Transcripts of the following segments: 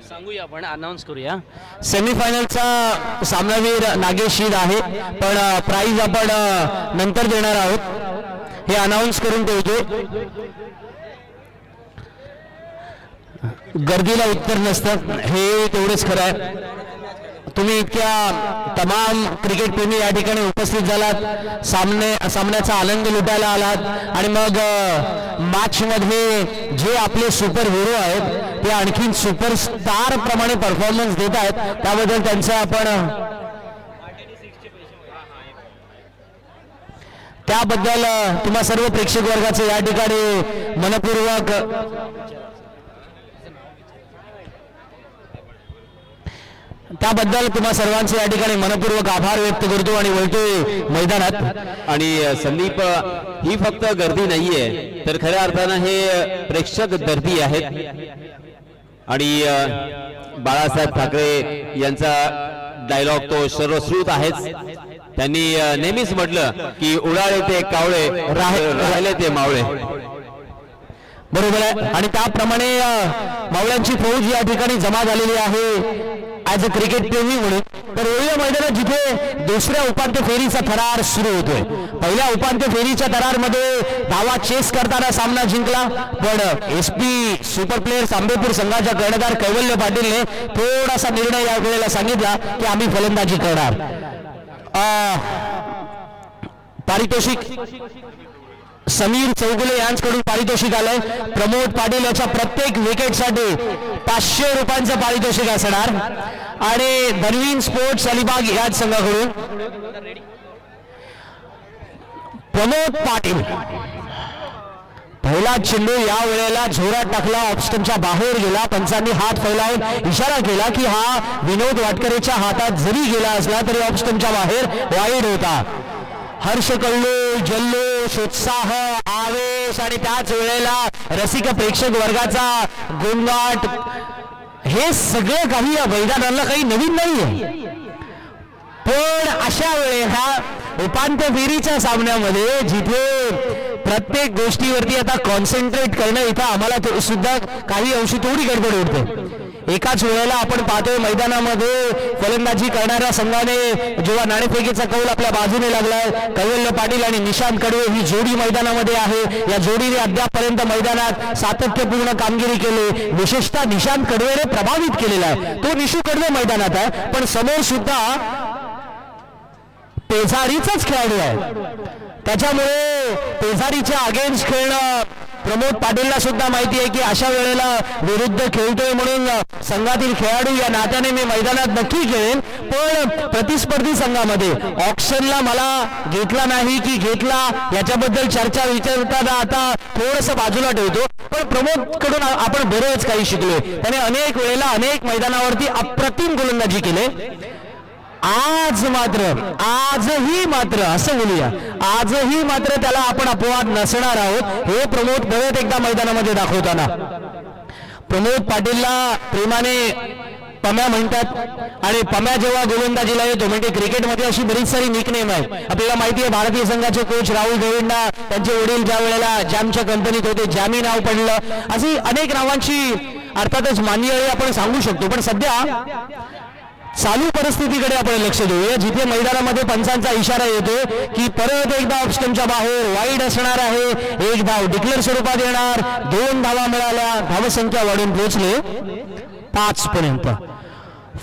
सांगूया आपण अनाउन्स करूया. सेमीफायनलचा सामनावीर नागेश शीद आहे, पण प्राइज आपण नंतर देणार आहोत, हे अनाउन्स करून ठेवतो. गर्दीला उत्तर नसतं हे तेवढंच खरं आहे. तुम्ही इतक्या तमाम क्रिकेट प्रेमी या ठिकाणी उपस्थित झालात, सामन्याचा आनंद लुटायला आलात आणि मग मॅच मध्ये जे आपले सुपर हिरो आहेत ते आणखीन सुपरस्टार प्रमाणे परफॉर्मन्स देत आहेत, त्याबद्दल त्यांचा आपण त्याबद्दल तुम्हा सर्व प्रेक्षक वर्गाचे या ठिकाणी मनपूर्वक त्याबद्दल तुम्हा सर्वांचे या ठिकाणी मनपूर्वक आभार व्यक्त करतो आणि बोलतोय मैदानात. आणि संदीप, ही फक्त गर्दी नाहीये तर खऱ्या अर्थानं हे प्रेक्षक गर्दी आहेत. आणि बाळासाहेब ठाकरे यांचा डायलॉग तो सर्वश्रुत आहेच. त्यांनी नेहमीच म्हटलं की उडाले ते कावळे, राहिले ते मावळे. बरोबर आहे. आणि त्याप्रमाणे मावळ्यांची फौज या ठिकाणी जमा झालेली आहे ऍज अ क्रिकेट प्रेमी म्हणून. तर ओळीया मैदानात जिथे दुसऱ्या उपांत्य फेरीचा थरार सुरू होतोय, पहिल्या उपांत्य फेरीच्या थरारमध्ये धावा चेस करताना सामना जिंकला, पण एसपी सुपर प्लेयर्स आंबेपूर संघाच्या कर्णधार कैवल्य पाटीलने थोडासा निर्णय या वेळेला सांगितला की आम्ही फलंदाजी करणार. पारितोषिक समीर चौगुले यांच्याकडून पारितोषिक आलंय. प्रमोद पाटील याच्या प्रत्येक विकेटसाठी 500 रुपयांचं पारितोषिक असणार. आणि धनवीन स्पोर्ट्स अलिबाग याच संघाकडून प्रमोद पाटील पहिला चेंडू या वेळेला जोरात टाकला, ऑफस्टंपच्या बाहेर गेला. पंचांनी हात फैलावून इशारा केला की हा विनोद वाटकरेच्या हातात जरी गेला असला तरी ऑफस्टंपच्या बाहेर वाईड होता. हर्ष कल्लोळ, जल्लोष, उत्साह, आवेश आणि त्याच वेळेला रसिक प्रेक्षक वर्गाचा गोंगाट, हे सगळं काही या मैदानाला काही नवीन नाहीये. पण अशा वेळेला उपांत्य फेरीच्या सामन्यामध्ये जिथे प्रत्येक गोष्टीवरती आता कॉन्सन्ट्रेट करणं, इथं आम्हाला सुद्धा काही अंशी थोडी गडबड होते. एकाच वेळेला आपण पाहतोय मैदानामध्ये फलंदाजी करणाऱ्या संघाने जेव्हा नाणेफेकीचा कौल आपल्या बाजूने लागलाय, कैवल्य पाटील आणि निशांत कडवे ही जोडी मैदानामध्ये आहे. या जोडीने अद्यापपर्यंत मैदानात सातत्यपूर्ण कामगिरी केली. विशेषतः निशांत कडवेने प्रभावित केलेला आहे. तो निशू कडवे मैदानात आहे, पण समोर सुद्धा पेझारीचाच खेळाडू आहे. त्याच्यामुळे पेझारीच्या अगेन्स्ट खेळणं प्रमोद पाटीलला सुद्धा माहिती आहे की अशा वेळेला विरुद्ध खेळतोय म्हणून संघातील खेळाडू या नात्याने मी मैदानात नक्की खेळेन. पण प्रतिस्पर्धी संघामध्ये ऑप्शनला मला घेतला नाही की घेतला याच्याबद्दल चर्चा विचारताना आता थोडंसं बाजूला ठेवतो. पण प्रमोद कडून आपण बरेच काही शिकलोय. त्याने अनेक वेळेला अनेक मैदानावरती अप्रतिम गोलंदाजी केले. आजही मात्र असं बोलूया, आजही मात्र त्याला आपण अपवाद नसणार आहोत, हे प्रमोद परत एकदा मैदानामध्ये दाखवताना. प्रमोद पाटीलला प्रेमाने पम्या म्हणतात आणि पम्या जेव्हा गोलंदाजीला येतो, म्हणजे क्रिकेटमध्ये अशी बरीच सारी निकनेम आहे. आपल्याला माहिती आहे भारतीय संघाचे कोच राहुल द्रविडना त्यांचे वडील ज्या वेळेला जॅमच्या कंपनीत होते जॅमी नाव पडलं. अशी अनेक नावांची अर्थातच मान्य आपण सांगू शकतो. पण सध्या चालू परिस्थितीकडे आपण लक्ष देऊया, जिथे मैदानामध्ये पंचांचा इशारा येतो की परत एकदा ऑफस्टंपच्या बाहेर वाईड असणार आहे. एक धाव डिक्लेअर स्वरूपात येणार. 2 धावा मिळाल्या, धावसंख्या वाढून पोहोचले 5 पर्यंत.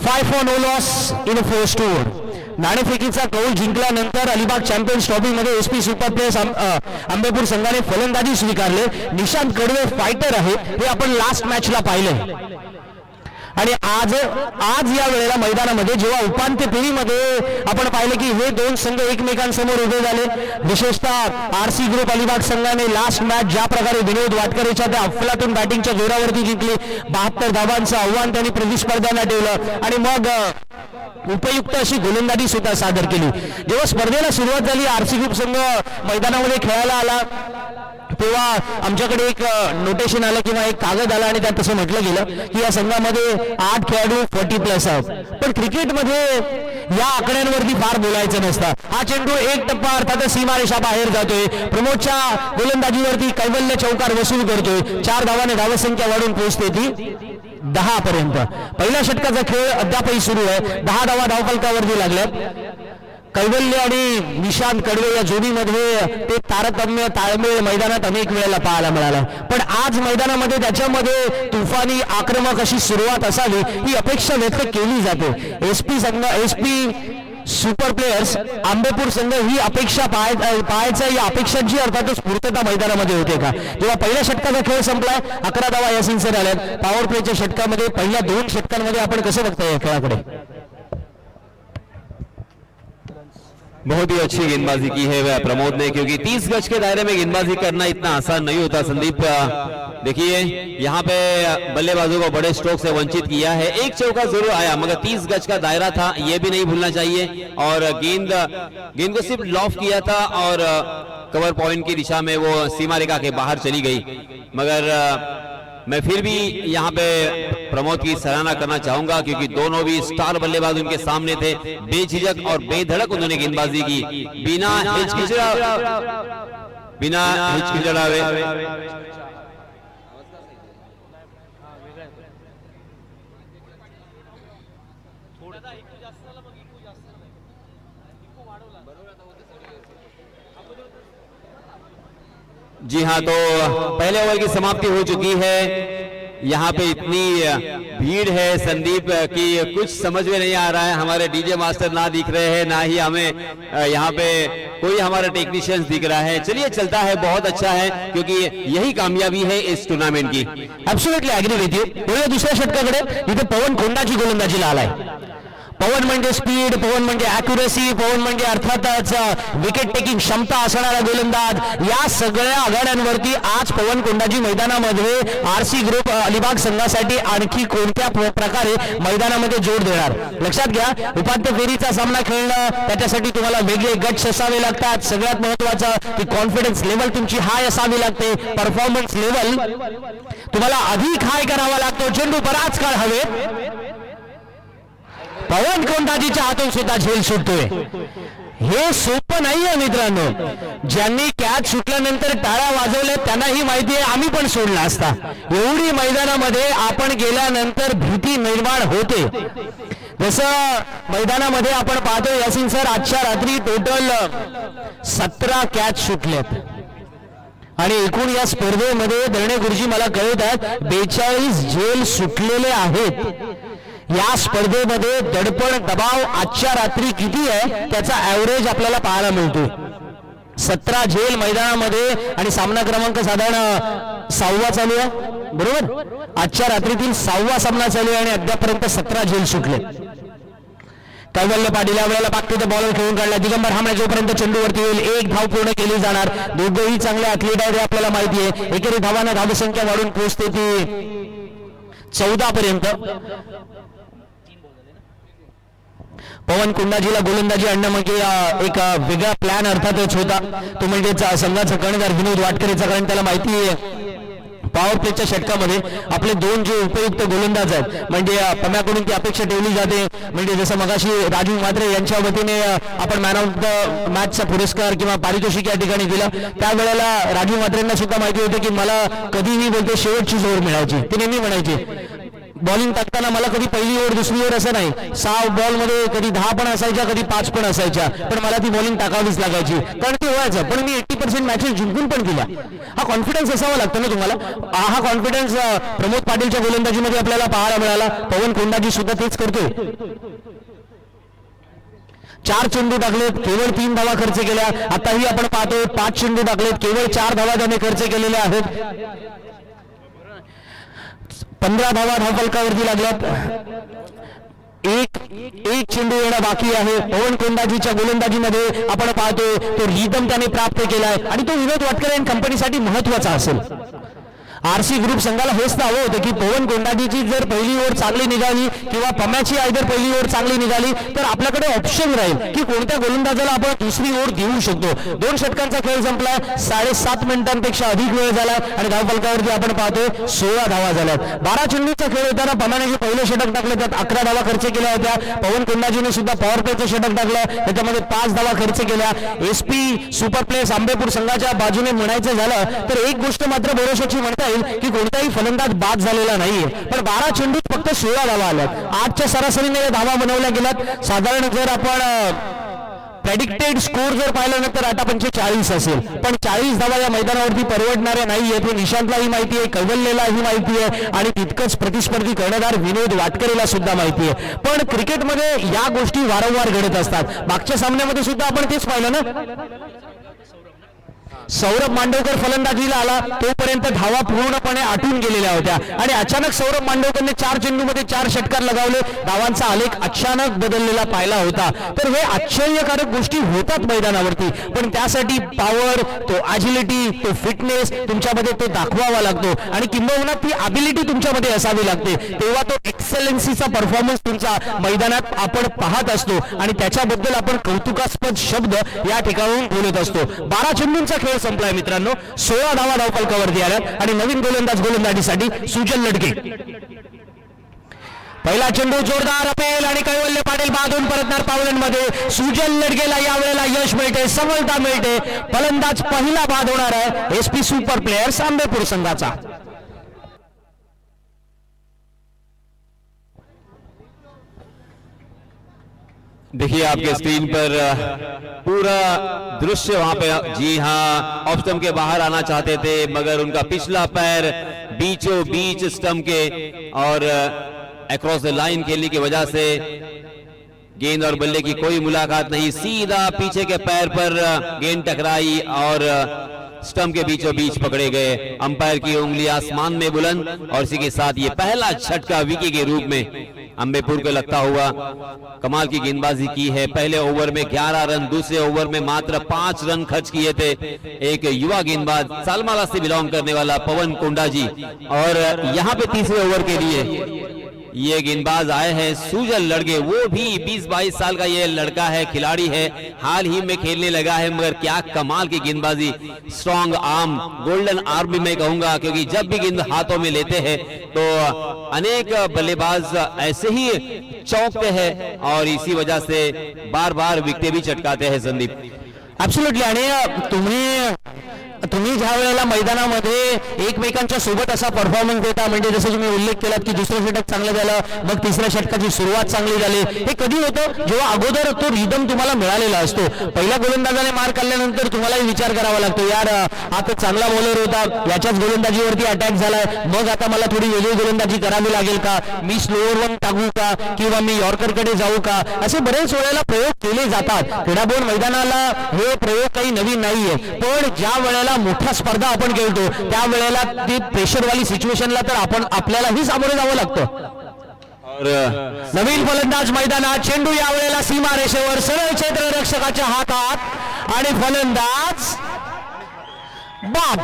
5 for no loss in a first over. नाणेफेकीचा कौल जिंकल्यानंतर अलिबाग चॅम्पियन्स ट्रॉफीमध्ये एसपी सुपर प्लेयर्स आंबेपूर संघाने फलंदाजी स्वीकारले. निशांत कडवे फायटर आहे, हे आपण लास्ट मॅचला पाहिलं. आणि आज या वेळेला मैदानामध्ये जेव्हा उपांत्य फेरीमध्ये आपण पाहिलं की हे दोन संघ एकमेकांसमोर उभे झाले. विशेषतः आरसी ग्रुप अलिबाग संघाने लास्ट मॅच ज्या प्रकारे विनोद वाटकरेच्या त्या अफलातून बॅटिंगच्या जोरावरती जिंकली. 72 धावांचं आव्हान त्यांनी प्रतिस्पर्ध्यांना ठेवलं आणि मग उपयुक्त अशी गोलंदाजी सुद्धा सादर केली. जेव्हा स्पर्धेला सुरुवात झाली, आरसी ग्रुप संघ मैदानामध्ये खेळायला आला, तेव्हा आमच्याकडे एक नोटेशन आलं किंवा एक कागद आला आणि त्यात तसं म्हटलं गेलं की या संघामध्ये 8 खेळाडू 40+ आहेत. पण क्रिकेटमध्ये या आकड्यांवरती फार बोलायचं नसतं. हा चेंडू एक टप्पा अर्थातच सीमारेषा बाहेर जातोय. प्रमोदच्या गोलंदाजीवरती कैवल्य चौकार वसूल करतोय. 4 धावाने धावसंख्या वाढून पोहोचते ती 10 पर्यंत. पहिल्या षटकाचा खेळ अद्यापही सुरू आहे. 10 धावा धावफलकावरती लागल्यात. कैवल्य आणि निशांत कडवे या जोडीमध्ये ते तारतम्य ताळमेळ मैदानात अनेक वेळेला पाहायला मिळाला. पण आज मैदानामध्ये त्याच्यामध्ये तुफानी आक्रमक अशी सुरुवात असावी ही अपेक्षा व्यक्त केली जाते. एसपी सुपर प्लेयर्स आंबेपूर संघ ही अपेक्षा पाहायचं या अपेक्षांची अर्थातच पूर्तता मैदानामध्ये होते का. जेव्हा पहिल्या षटकाचा खेळ संपलाय 11 धावा यासिन सर आल्यात. पॉवर प्लेच्या षटकामध्ये पहिल्या 2 षटकांमध्ये आपण कसं बघताय या खेळाकडे. बहुत ही अच्छी गेंदबाजी की है प्रमोद ने, क्योंकि 30 गज के दायरे में गेंदबाजी करना इतना आसान नहीं होता. संदीप देखिए यहाँ पे बल्लेबाजों को बड़े स्ट्रोक से वंचित किया है. एक चौका जरूर आया मगर 30 गज का दायरा था, ये भी नहीं भूलना चाहिए. और गेंद को सिर्फ लॉफ किया था और कवर पॉइंट की दिशा में वो सीमा रेखा के बाहर चली गई. मगर मैं फिर भी यहाँ पे प्रमोद की सराहना करना चाहूंगा, क्योंकि दोनों भी स्टार बल्लेबाज उनके सामने थे. बेझिझक और बेधड़क उन्होंने गेंदबाजी की, बिना हिचकिचाए. जी हाँ, तो पहले ओवर की समाप्ति हो चुकी है. यहाँ पे इतनी भीड़ है संदीप की कुछ समझ में नहीं आ रहा है. हमारे डीजे मास्टर ना दिख रहे हैं, ना ही हमें यहाँ पे कोई हमारा टेक्नीशियंस दिख रहा है. चलिए चलता है, बहुत अच्छा है, क्योंकि यही कामयाबी है इस टूर्नामेंट की. Absolutely agree with you. बोलूया दुसऱ्या षटकाकडे. इथे पवन कोंडाची गोलंदाजीला आलाय. पवन म्हणजे स्पीड, पवन म्हणजे अॅक्युरेसी, पवन म्हणजे अर्थातच विकेट टेकिंग क्षमता असणारा गोलंदाज. या सगळ्या आघाड्यांवरती आज पवन कोंडाजी मैदानामध्ये आरसी ग्रुप अलिबाग संघासाठी आणखी कोणत्या प्रकारे मैदानामध्ये जोड देणार लक्षात घ्या. उपांत्य फेरीचा सामना खेळणं त्याच्यासाठी तुम्हाला वेगळे गट्स असावे लागतात. सगळ्यात महत्वाचं की कॉन्फिडन्स लेवल तुमची हाय असावी लागते. परफॉर्मन्स लेवल तुम्हाला अधिक हाय करावा लागतो. चेंडू बराच काळ हवेत. पवन कोंडाजीच्या हातून सुद्धा झेल सुटतोय. हे सोपं नाहीये मित्रांनो. ज्यांनी कॅच सुटल्यानंतर टाळ्या वाजवल्या त्यांनाही माहिती आहे आम्ही पण सोडला असता. एवढी मैदानामध्ये आपण गेल्यानंतर भीती निर्माण होते. जसं मैदानामध्ये आपण पाहतो यासिन सर, आजच्या रात्री टोटल 17 कॅच सुटलेत आणि एकूण या स्पर्धेमध्ये दरणे गुरुजी मला कळत आहेत 42 झेल सुटलेले आहेत. या स्पर्धेमध्ये दडपण दबाव आजच्या रात्री किती आहे त्याचा ऍव्हरेज आपल्याला पाहायला मिळतो. 17 झेल मैदानामध्ये आणि सामना क्रमांक साधारण 6वा चालू आहे बरोबर. आजच्या रात्रीतील 6वा सामना चालू आहे आणि अद्यापर्यंत 17 झेल सुटले. कैवल्य पाटील या वेळेला बाकीचे बॉलर खेळून काढला. दिगंबर हामणे जोपर्यंत चेंडूवरती येईल 1 धाव पूर्ण केली जाणार. दोघेही चांगले ॲथलीट आहेत हे आपल्याला माहिती आहे. एकेरी धावांना धावसंख्या वाढून पोहोचते ती 14 पर्यंत. पवन कोंडाजीला गोलंदाजी आणणं म्हणजे एक वेगळा प्लॅन अर्थातच होता. तो म्हणजे संघाचा कर्णधार विनोद वाटकरेचा. कारण त्याला माहिती आहे पॉवर प्लेच्या षटकामध्ये आपले 2 जे उपयुक्त गोलंदाज आहेत म्हणजे पम्याकडून ती अपेक्षा ठेवली जाते. म्हणजे जसं मगाशी राजू मात्रे यांच्या वतीने आपण मॅन ऑफ द मॅचचा पुरस्कार किंवा पारितोषिक या ठिकाणी दिला. त्यावेळेला राजू मात्रेंना सुद्धा माहिती होतं की मला कधीही बोलते शेवटची जोर मिळायची. ते नेहमी म्हणायचे बॉलिंग टाकताना मला कधी पहिली ओव्हर दुसरी ओव्हर असं नाही. 6 बॉलमध्ये कधी 10 पण असायच्या कधी 5 पण असायच्या, पण मला ती बॉलिंग टाकावीच लागायची कारण ते व्हायचं. पण मी 80% मॅचेस जिंकून पण केल्या. हा कॉन्फिडन्स असावा लागतो ना तुम्हाला. हा कॉन्फिडन्स प्रमोद पाटीलच्या गोलंदाजीमध्ये आपल्याला पाहायला मिळाला. पवन कोंडाजी सुद्धा तेच करतोय. 4 चेंडू टाकलेत, केवळ 3 धावा खर्च केल्या. आताही आपण पाहतोय 5 चेंडू टाकलेत, केवळ 4 धावा त्याने खर्च केलेल्या आहेत. 15 धावा धावफलकावरती लागल्यात. एक चेंडू येणं बाकी आहे. पवन कोंडाजीच्या गोलंदाजीमध्ये आपण पाहतोय तो रिदम त्याने प्राप्त केलाय आणि तो विनोद वाटकर आणि कंपनीसाठी महत्वाचा असेल. आरसी ग्रुप संघाला हेच तर हवं होतं की पवन कोंडाजीची जर पहिली ओव्हर चांगली निघाली किंवा पम्याची जर पहिली ओव्हर चांगली निघाली तर आपल्याकडे ऑप्शन राहील की कोणत्या गोलंदाजाला आपण दुसरी ओव्हर देऊ शकतो. 2 षटकांचा खेळ संपला, 7.5 मिनिटांपेक्षा अधिक वेळ झाला आणि धावफलकावरती आपण पाहतोय 16 धावा झाल्यात. 12 चेंडूचा खेळ होताना पम्याने जे पहिलं षटक टाकलं त्यात 11 धावा खर्च केल्या होत्या. पवन कोंडाजीने सुद्धा पॉवर प्लेचं षटक टाकलं, त्याच्यामध्ये 5 धावा खर्च केल्या. एसपी सुपर प्लेयर्स आंबेपूर संघाच्या बाजूने म्हणायचं झालं तर एक गोष्ट मात्र भरोशाची म्हणता येईल की कोणताही फलंदाज बाद झालेला नाहीये, पण 12 चेंडूत फक्त 16 धावा आल्यात. 8च्या सरासरीने धावा बनवल्या गेल्यात. साधारण जर आपण प्रेडिक्टेड स्कोर जर पाहिलं तर 8.45 असेल, पण 40 धावा या मैदानावरती परवडणाऱ्या नाहीये. हे निशांतलाही माहिती आहे, कैवल्यलाही माहिती आहे आणि तितकंच प्रतिस्पर्धी कर्णधार विनोद वाटकरेला सुद्धा माहिती आहे. पण क्रिकेटमध्ये या गोष्टी वारंवार घडत असतात. मागच्या सामन्यामध्ये सुद्धा आपण तेच पाहिलं ना, सौरभ मांडवकर फलंदाजीला आला तोपर्यंत धावा पूर्णपणे आटून गेलेल्या होत्या आणि अचानक सौरभ मांडवकरने 4 चेंडूमध्ये 4 षटकार लगावले. धावांचा आलेख अचानक बदललेला पाहिला होता. तर हे आश्चर्यकारक गोष्टी होतात मैदानावरती, पण त्यासाठी पॉवर, तो अजिलिटी, तो फिटनेस तुमच्यामध्ये तो दाखवावा लागतो आणि किंबहुना ती अबिलिटी तुमच्यामध्ये असावी लागते. तेव्हा तो एक्सेलन्सीचा परफॉर्मन्स तुमचा मैदानात आपण पाहत असतो आणि त्याच्याबद्दल आपण कौतुकास्पद शब्द या ठिकाणून बोलत असतो. 12 चेंडूंचा खेळ संपलाय मित्रांनो, 16 धावा धावफलकावरती आल्यात आणि नवीन गोलंदाजीसाठी सुजल लडके. पहिला चेंडू जोरदार अपेल आणि कैवल्य पाटील बांधून परतणार पावलांमध्ये. सुजल लडकेला यावेळेला यश मिळते, सफलता मिळते. फलंदाज पहिला बाद होणार आहे एसपी सुपर प्लेयर्स आंबेपूर संघाचा. देखिए आपके स्क्रीन पर पूरा दृश्य वहां पे, जी हाँ, ऑफ स्टंप के बाहर आना चाहते थे मगर उनका पिछला पैर बीचों बीच स्टंप के और अक्रॉस द लाइन खेलने की वजह से गेंद और बल्ले की कोई मुलाकात नहीं, सीधा पीछे के पैर पर गेंद टकराई और स्टंप के बीचों बीच पकड़े गए. अंपायर की उंगली आसमान में बुलंद और इसी के साथ ये पहला झटका विकी के रूप में अंबेपुर को लगता हुआ. कमाल की गेंदबाजी की है. पहले ओवर में 11 रन, दूसरे ओवर में मात्र 5 रन खर्च किए थे एक युवा गेंदबाज सालमाला से बिलोंग करने वाला पवन कोंडाजी. और यहाँ पे तीसरे ओवर के लिए ये गेंदबाज आए हैं सुजल लड़के, वो भी 20-22 साल का ये लड़का है, खिलाड़ी है, हाल ही में खेलने लगा है मगर क्या कमाल की गेंदबाजी. स्ट्रॉन्ग आर्म, गोल्डन आर्म भी मैं कहूंगा, क्योंकि जब भी गेंद हाथों में लेते हैं तो अनेक बल्लेबाज ऐसे ही चौंकते हैं और इसी वजह से बार बार विकेट भी चटकाते हैं. संदीप, ऍब्सोल्युटली. आणि तुम्ही ज्या वेळेला मैदानामध्ये एकमेकांच्या सोबत असा परफॉर्मन्स देता, म्हणजे जसं तुम्ही उल्लेख केलात की दुसरं षटक चांगलं झालं, मग तिसऱ्या षटकाची सुरुवात चांगली झाली, हे कधी होतं जेव्हा अगोदर तो रिदम तुम्हाला मिळालेला असतो. पहिल्या गोलंदाजाने मार काढल्यानंतर तुम्हालाही विचार करावा लागतो, यार हा तर चांगला बॉलर होता, याच्याच गोलंदाजीवरती अटॅक झालाय, मग आता मला थोडी वेगळी गोलंदाजी करावी लागेल का, मी स्लोअर वन टाकू का किंवा मी यॉर्करकडे जाऊ का, असे बरेच वेळेला प्रयोग केले जातात. क्रीडाभवन मैदानाला हे प्रयोग काही नवीन नाहीये, पण ज्या वेळेला मोठ्या स्पर्धा आपण खेळतो त्यावेळेला ती प्रेशरवाली सिच्युएशनला तर आपण आपल्यालाही सामोरे जावं लागतं. नवीन फलंदाज मैदानात, चेंडू यावेळेला सीमा रेषेवर, सरळ क्षेत्ररक्षकाच्या हातात आणि फलंदाज बाद.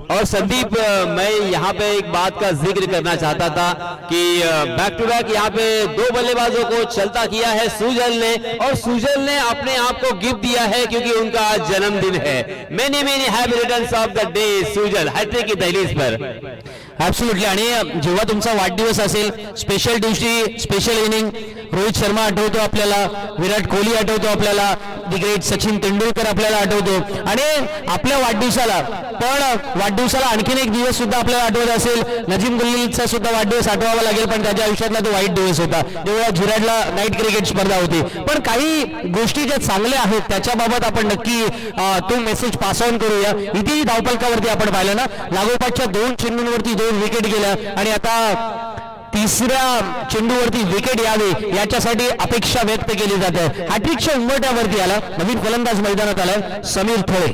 और संदीप, मैं यहाँ पे एक बात का जिक्र करना चाहता था कि बैक टू बैक यहाँ पे 2 बल्लेबाजों को चलता किया है सुजल ने, और सुजल ने अपने आप को गिफ्ट दिया है क्योंकि उनका आज जन्मदिन है. Many many happy returns of the day Sujal, hat trick की दहलीज पर. ऍब्सोल्युटली. आणि जेव्हा तुमचा वाढदिवस असेल, स्पेशल दिवशी स्पेशल इनिंग, रोहित शर्मा आठवतो आपल्याला, विराट कोहली आठवतो आपल्याला, दी ग्रेट सचिन तेंडुलकर आपल्याला आठवतो, आणि आपल्या वाढदिवसाला आणखीन एक दिवस सुद्धा आपल्याला आठवत असेल, नजीम गुल्लीचा सुद्धा वाढदिवस आठवावा लागेल, पण त्याच्या आयुष्यातला तो वाईट दिवस होता जेव्हा झिराडला नाईट क्रिकेट स्पर्धा होती. पण काही गोष्टी ज्या चांगल्या आहेत त्याच्याबाबत आपण नक्की तो मेसेज पास ऑन करूया. इथेही धावफलकावरती आपण पाहिलं ना, लागोपाठच्या 2 चेंडूंवरती 2 विकेट गेल्या आणि आता तिसऱ्या चेंडूवरती विकेट यावी याच्यासाठी अपेक्षा व्यक्त केली जाते. हॅट्रिकच्या उंबरठ्यावरती आला नवीन फलंदाज मैदानात आलाय Sameer थोळे.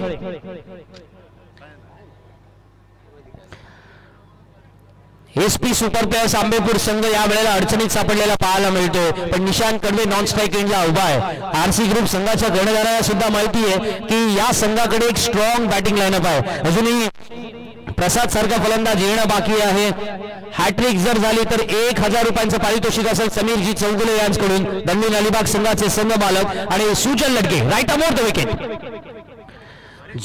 SP super players Ambepur संघ या वेळेला अडचणीत सापडलेला पाहायला मिळतोय, पण निशांत कडवे नॉन स्ट्राईक रेंजला उभा आहे. आरसी ग्रुप संघाच्या कर्णधाराला सुद्धा माहिती आहे की या संघाकडे एक स्ट्रॉंग बॅटिंग लाईनअप आहे. अजूनही प्रसाद सारखा फलंदाज येणं बाकी आहे. हॅट्रिक जर झाली तर 1000 रुपयांचं पारितोषिक असेल समीरजी चौगुले यांच्याकडून. दंडीन अलिबाग संघाचे संघ मालक आणि सुजल लटके राईट अमोर द विकेट.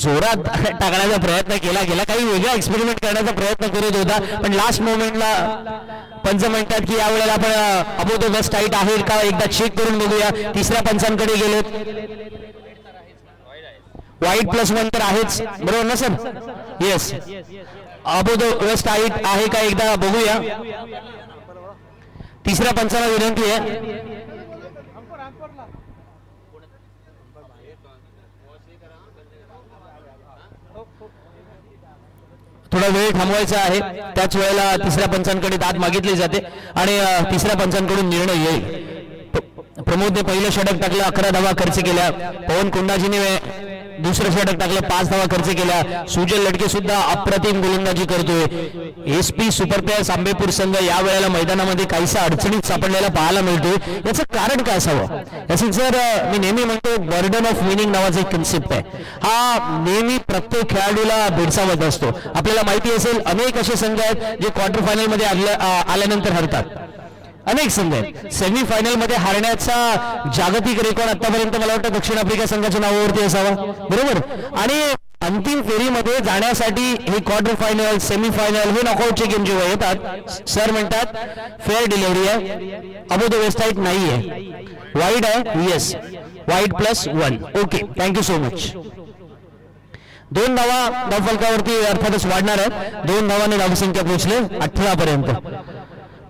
जोरात टाकण्याचा प्रयत्न केला गेला, काही वेगळा एक्सपेरिमेंट करण्याचा प्रयत्न करत होता, पण लास्ट मोमेंटला पंच म्हणतात की यावेळेला आपण अबो द वेस्ट हाईट आहे का एकदा चेक करून बघूया. तिसऱ्या पंचांकडे गेलेत. वाईट +1 तर आहेच बरोबर ना sir. Yes above the waist height आहे का एकदा बघूया. तिसऱ्या पंचाला विनंती आहे. थोडा वेळ थांबवायचा आहे, त्याच वेळेला तिसऱ्या पंचांकडे दाद मागितली जाते आणि तिसऱ्या पंचांकडून निर्णय येईल. प्रमोदने पहिलं षटक टाकलं, 11 धावा खर्च केल्या. पवन कोंडाजीने दुसरं षटक टाकलं, 5 धावा खर्च केल्या. सुजल लटके सुद्धा अप्रतिम गोलंदाजी करतोय. SP सुपर प्लेयर्स आंबेपूर संघ या वेळेला मैदानामध्ये काहीसा अडचणीत सापडलेला पाहायला मिळतोय. याचं कारण काय असावं? याचं जर मी नेहमी म्हणतो बर्डन ऑफ विनिंग नावाचा एक कन्सेप्ट आहे, हा नेहमी प्रत्येक खेळाडूला भेडसावत असतो. आपल्याला माहिती असेल अनेक असे संघ आहेत जे क्वार्टर फायनल मध्ये आल्यानंतर हरतात. अनेक संघ आहेत. सेमीफायनल मध्ये हारण्याचा जागतिक रेकॉर्ड आतापर्यंत मला वाटतं दक्षिण आफ्रिका संघाच्या नावावरती असावा बरोबर. आणि अंतिम फेरीमध्ये जाण्यासाठी हे क्वार्टर फायनल सेमीफायनल हे नॉकआउटचे गेम जेव्हा येतात सर म्हणतात फेअर डिलिव्हरी आहे, अबो द वेस्ट हाईट नाही आहे, वाईड आहे. Yes wide +1. Okay thank you so much. 2 धावा धावफलकावरती अर्थातच वाढणार आहेत. 2 धावाने धावसंख्या पोहोचले 18 पर्यंत.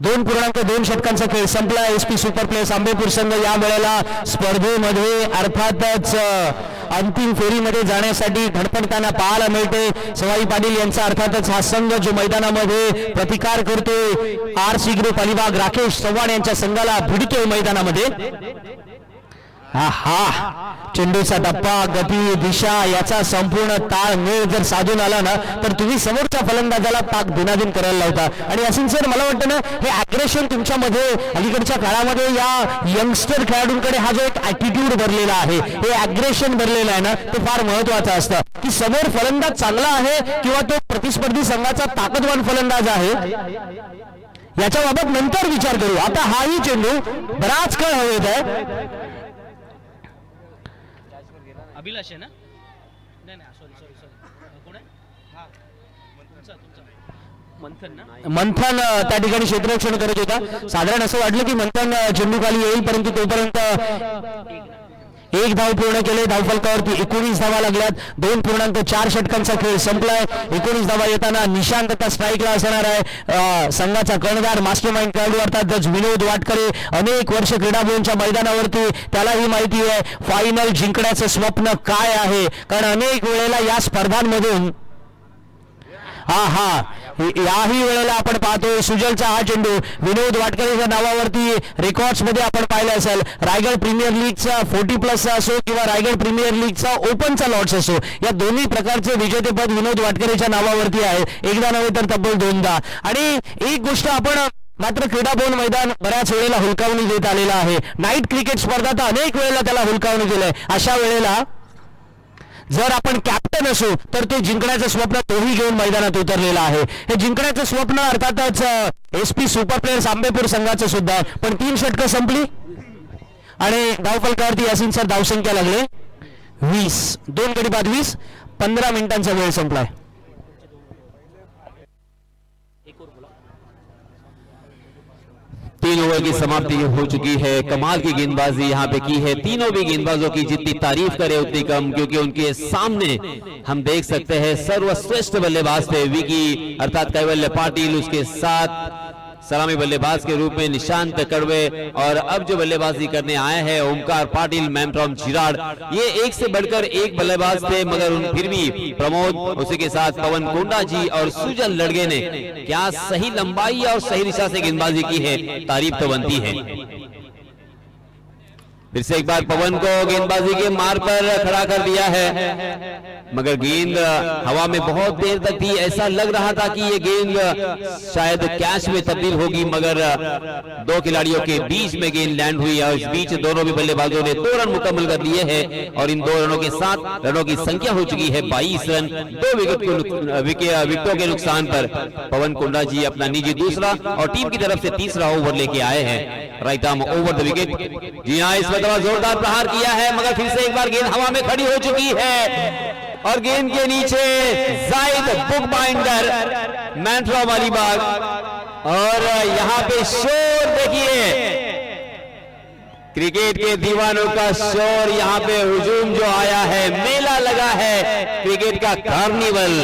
2.2 षटकांचा खेळ संपला. SP सुपर प्लेयर्स आंबेपूर संघ या वेळेला स्पर्धेमध्ये अर्थातच अंतिम फेरीमध्ये जाण्यासाठी धडपडताना पाहायला मिळते. सवाई पाटील यांचा अर्थातच हा संघ जो मैदानामध्ये प्रतिकार करतोय. RC ग्रुप अलिबाग राकेश चव्हाण यांच्या संघाला भिडतोय मैदानामध्ये. हा चेंडूचा टप्पा गती दिशा याचा संपूर्ण ताळमेळ जर साधून आला ना तर तुम्ही समोरच्या फलंदाजाला ताक दिनादिन करायला लावता. आणि असेल सर मला वाटतं ना हे अग्रेशन तुमच्यामध्ये अलीकडच्या काळामध्ये या यंगस्टर खेळाडूंकडे हा जो एक ऍटिट्यूड भरलेला आहे, हे अग्रेशन भरलेलं आहे ना, ते फार महत्वाचं असतं. की समोर फलंदाज चांगला आहे किंवा तो प्रतिस्पर्धी संघाचा ताकदवान फलंदाज आहे याच्या बाबत नंतर विचार करू. आता हाही चेंडू बराच काळ हवेत आहे. अभिलाष आहे ना? नाही सॉरी कोण आहे? हा मंथन ना? मंथन त्या ठिकाणी क्षेत्ररक्षण करत होता. साधारण असं वाटलं की मंथन चेंडू खाली येईल, परंतु तोपर्यंत 1 धाव पूर्ण केले. धावफलकावरती 19 धावा लागल्यात. 2.4 षटकांचा खेळ संपलाय. 19 धावा येताना निशांत आता स्ट्राईकला असणार आहे. संघाचा कर्णधार मास्टरमाइंड खेळाडू अर्थातच विनोद वाटकरे अनेक वर्ष क्रीडाभवनच्या मैदानावरती, त्यालाही माहिती आहे फायनल जिंकण्याचं स्वप्न काय आहे, कारण अनेक वेळेला या स्पर्धांमधून याही वेळेला आपण पाहतोय सुजलचा हा चेंडू विनोद वाटकरेच्या नावावरती रेकॉर्ड्स मध्ये आपण पाहिलं असेल. रायगड प्रीमियर लीगचा 40+ असो किंवा रायगड प्रीमियर लीगचा ओपनचा लॉट्स असो, या दोन्ही प्रकारचे विजेतेपद विनोद वाटकरेच्या नावावरती आहे. एकदा नव्हे तर तब्बल 2दा. आणि एक गोष्ट आपण मात्र क्रीडाभवन मैदान बऱ्याच वेळेला हुलकावणी देत आलेला आहे. नाईट क्रिकेट स्पर्धा तर अनेक वेळेला त्याला हुलकावणी दिलंय. अशा वेळेला जर आपण कॅप्टन असू तर ते जिंकण्याचं स्वप्न तोही घेऊन मैदानात उतरलेला आहे. हे जिंकण्याचं स्वप्न अर्थातच SP सुपर प्लेयर्स आंबेपूर संघाचं सुद्धा. पण 3 षटकं संपली आणि धावफलकावरती यासिन सर धावसंख्या लागले 20. 2 गडी बाद 20. 15 मिनिटांचा वेळ संपलाय. 3 ओवर की समाप्ति हो चुकी है. कमाल की गेंदबाजी यहाँ पे की है. तीनों भी गेंदबाजों की जितनी तारीफ करे उतनी कम, क्योंकि उनके सामने हम देख सकते हैं सर्वश्रेष्ठ बल्लेबाज थे विकी अर्थात कैवल्य पाटिल, उसके साथ सलामी बल्लेबाज के रूप में निशांत कड़वे, और अब जो बल्लेबाजी करने आए हैं ओमकार पाटिल, मैम फ्रॉम चिराड़. ये एक से बढ़कर एक बल्लेबाज थे, मगर फिर भी प्रमोद, उसी के साथ पवन कोंडा जी और सुजल लड़गे ने क्या सही लंबाई और सही दिशा से गेंदबाजी की है, तारीफ तो बनती है. फिर से एक बार पवन को गेंदबाजी के मार पर खड़ा कर दिया है, मगर गेंद हवा में बहुत देर तक थी। ऐसा लग रहा था कि ये गेंद शायद कैच में तब्दील होगी, मगर दो खिलाड़ियों के बीच में गेंद लैंड हुई और इस बीच दोनों भी बल्लेबाजों ने 2 रन मुकम्मल कर लिए हैं और इन 2 रनों के साथ रनों की संख्या हो चुकी है 22 रन। 2 विकेटों के नुकसान पर पवन कोंडा जी अपना निजी दूसरा और टीम की तरफ से तीसरा ओवर लेके आए हैं। Right arm over the wicket. जी हाँ, इस मतलब जोरदार प्रहार किया है, मगर फिर से एक बार गेंद हवा में खड़ी हो चुकी है और गेंद के नीचे जायद बुक बाइंडर मैंट्रो वाली बाग। और यहां पे शोर देखिए, क्रिकेट के दीवानों का शोर, यहां पे हुजूम जो आया है, मेला लगा है क्रिकेट का कार्निवल।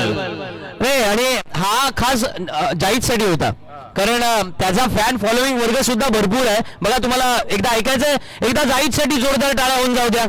नाही, आणि हा खास जाहीदसाठी होता, कारण त्याचा फॅन फॉलोइंग वर्ग सुद्धा भरपूर आहे. बघा, तुम्हाला एकदा ऐकायचंय, एकदा जाहीदसाठी जोरदार टाळ्या होऊन जाऊ द्या,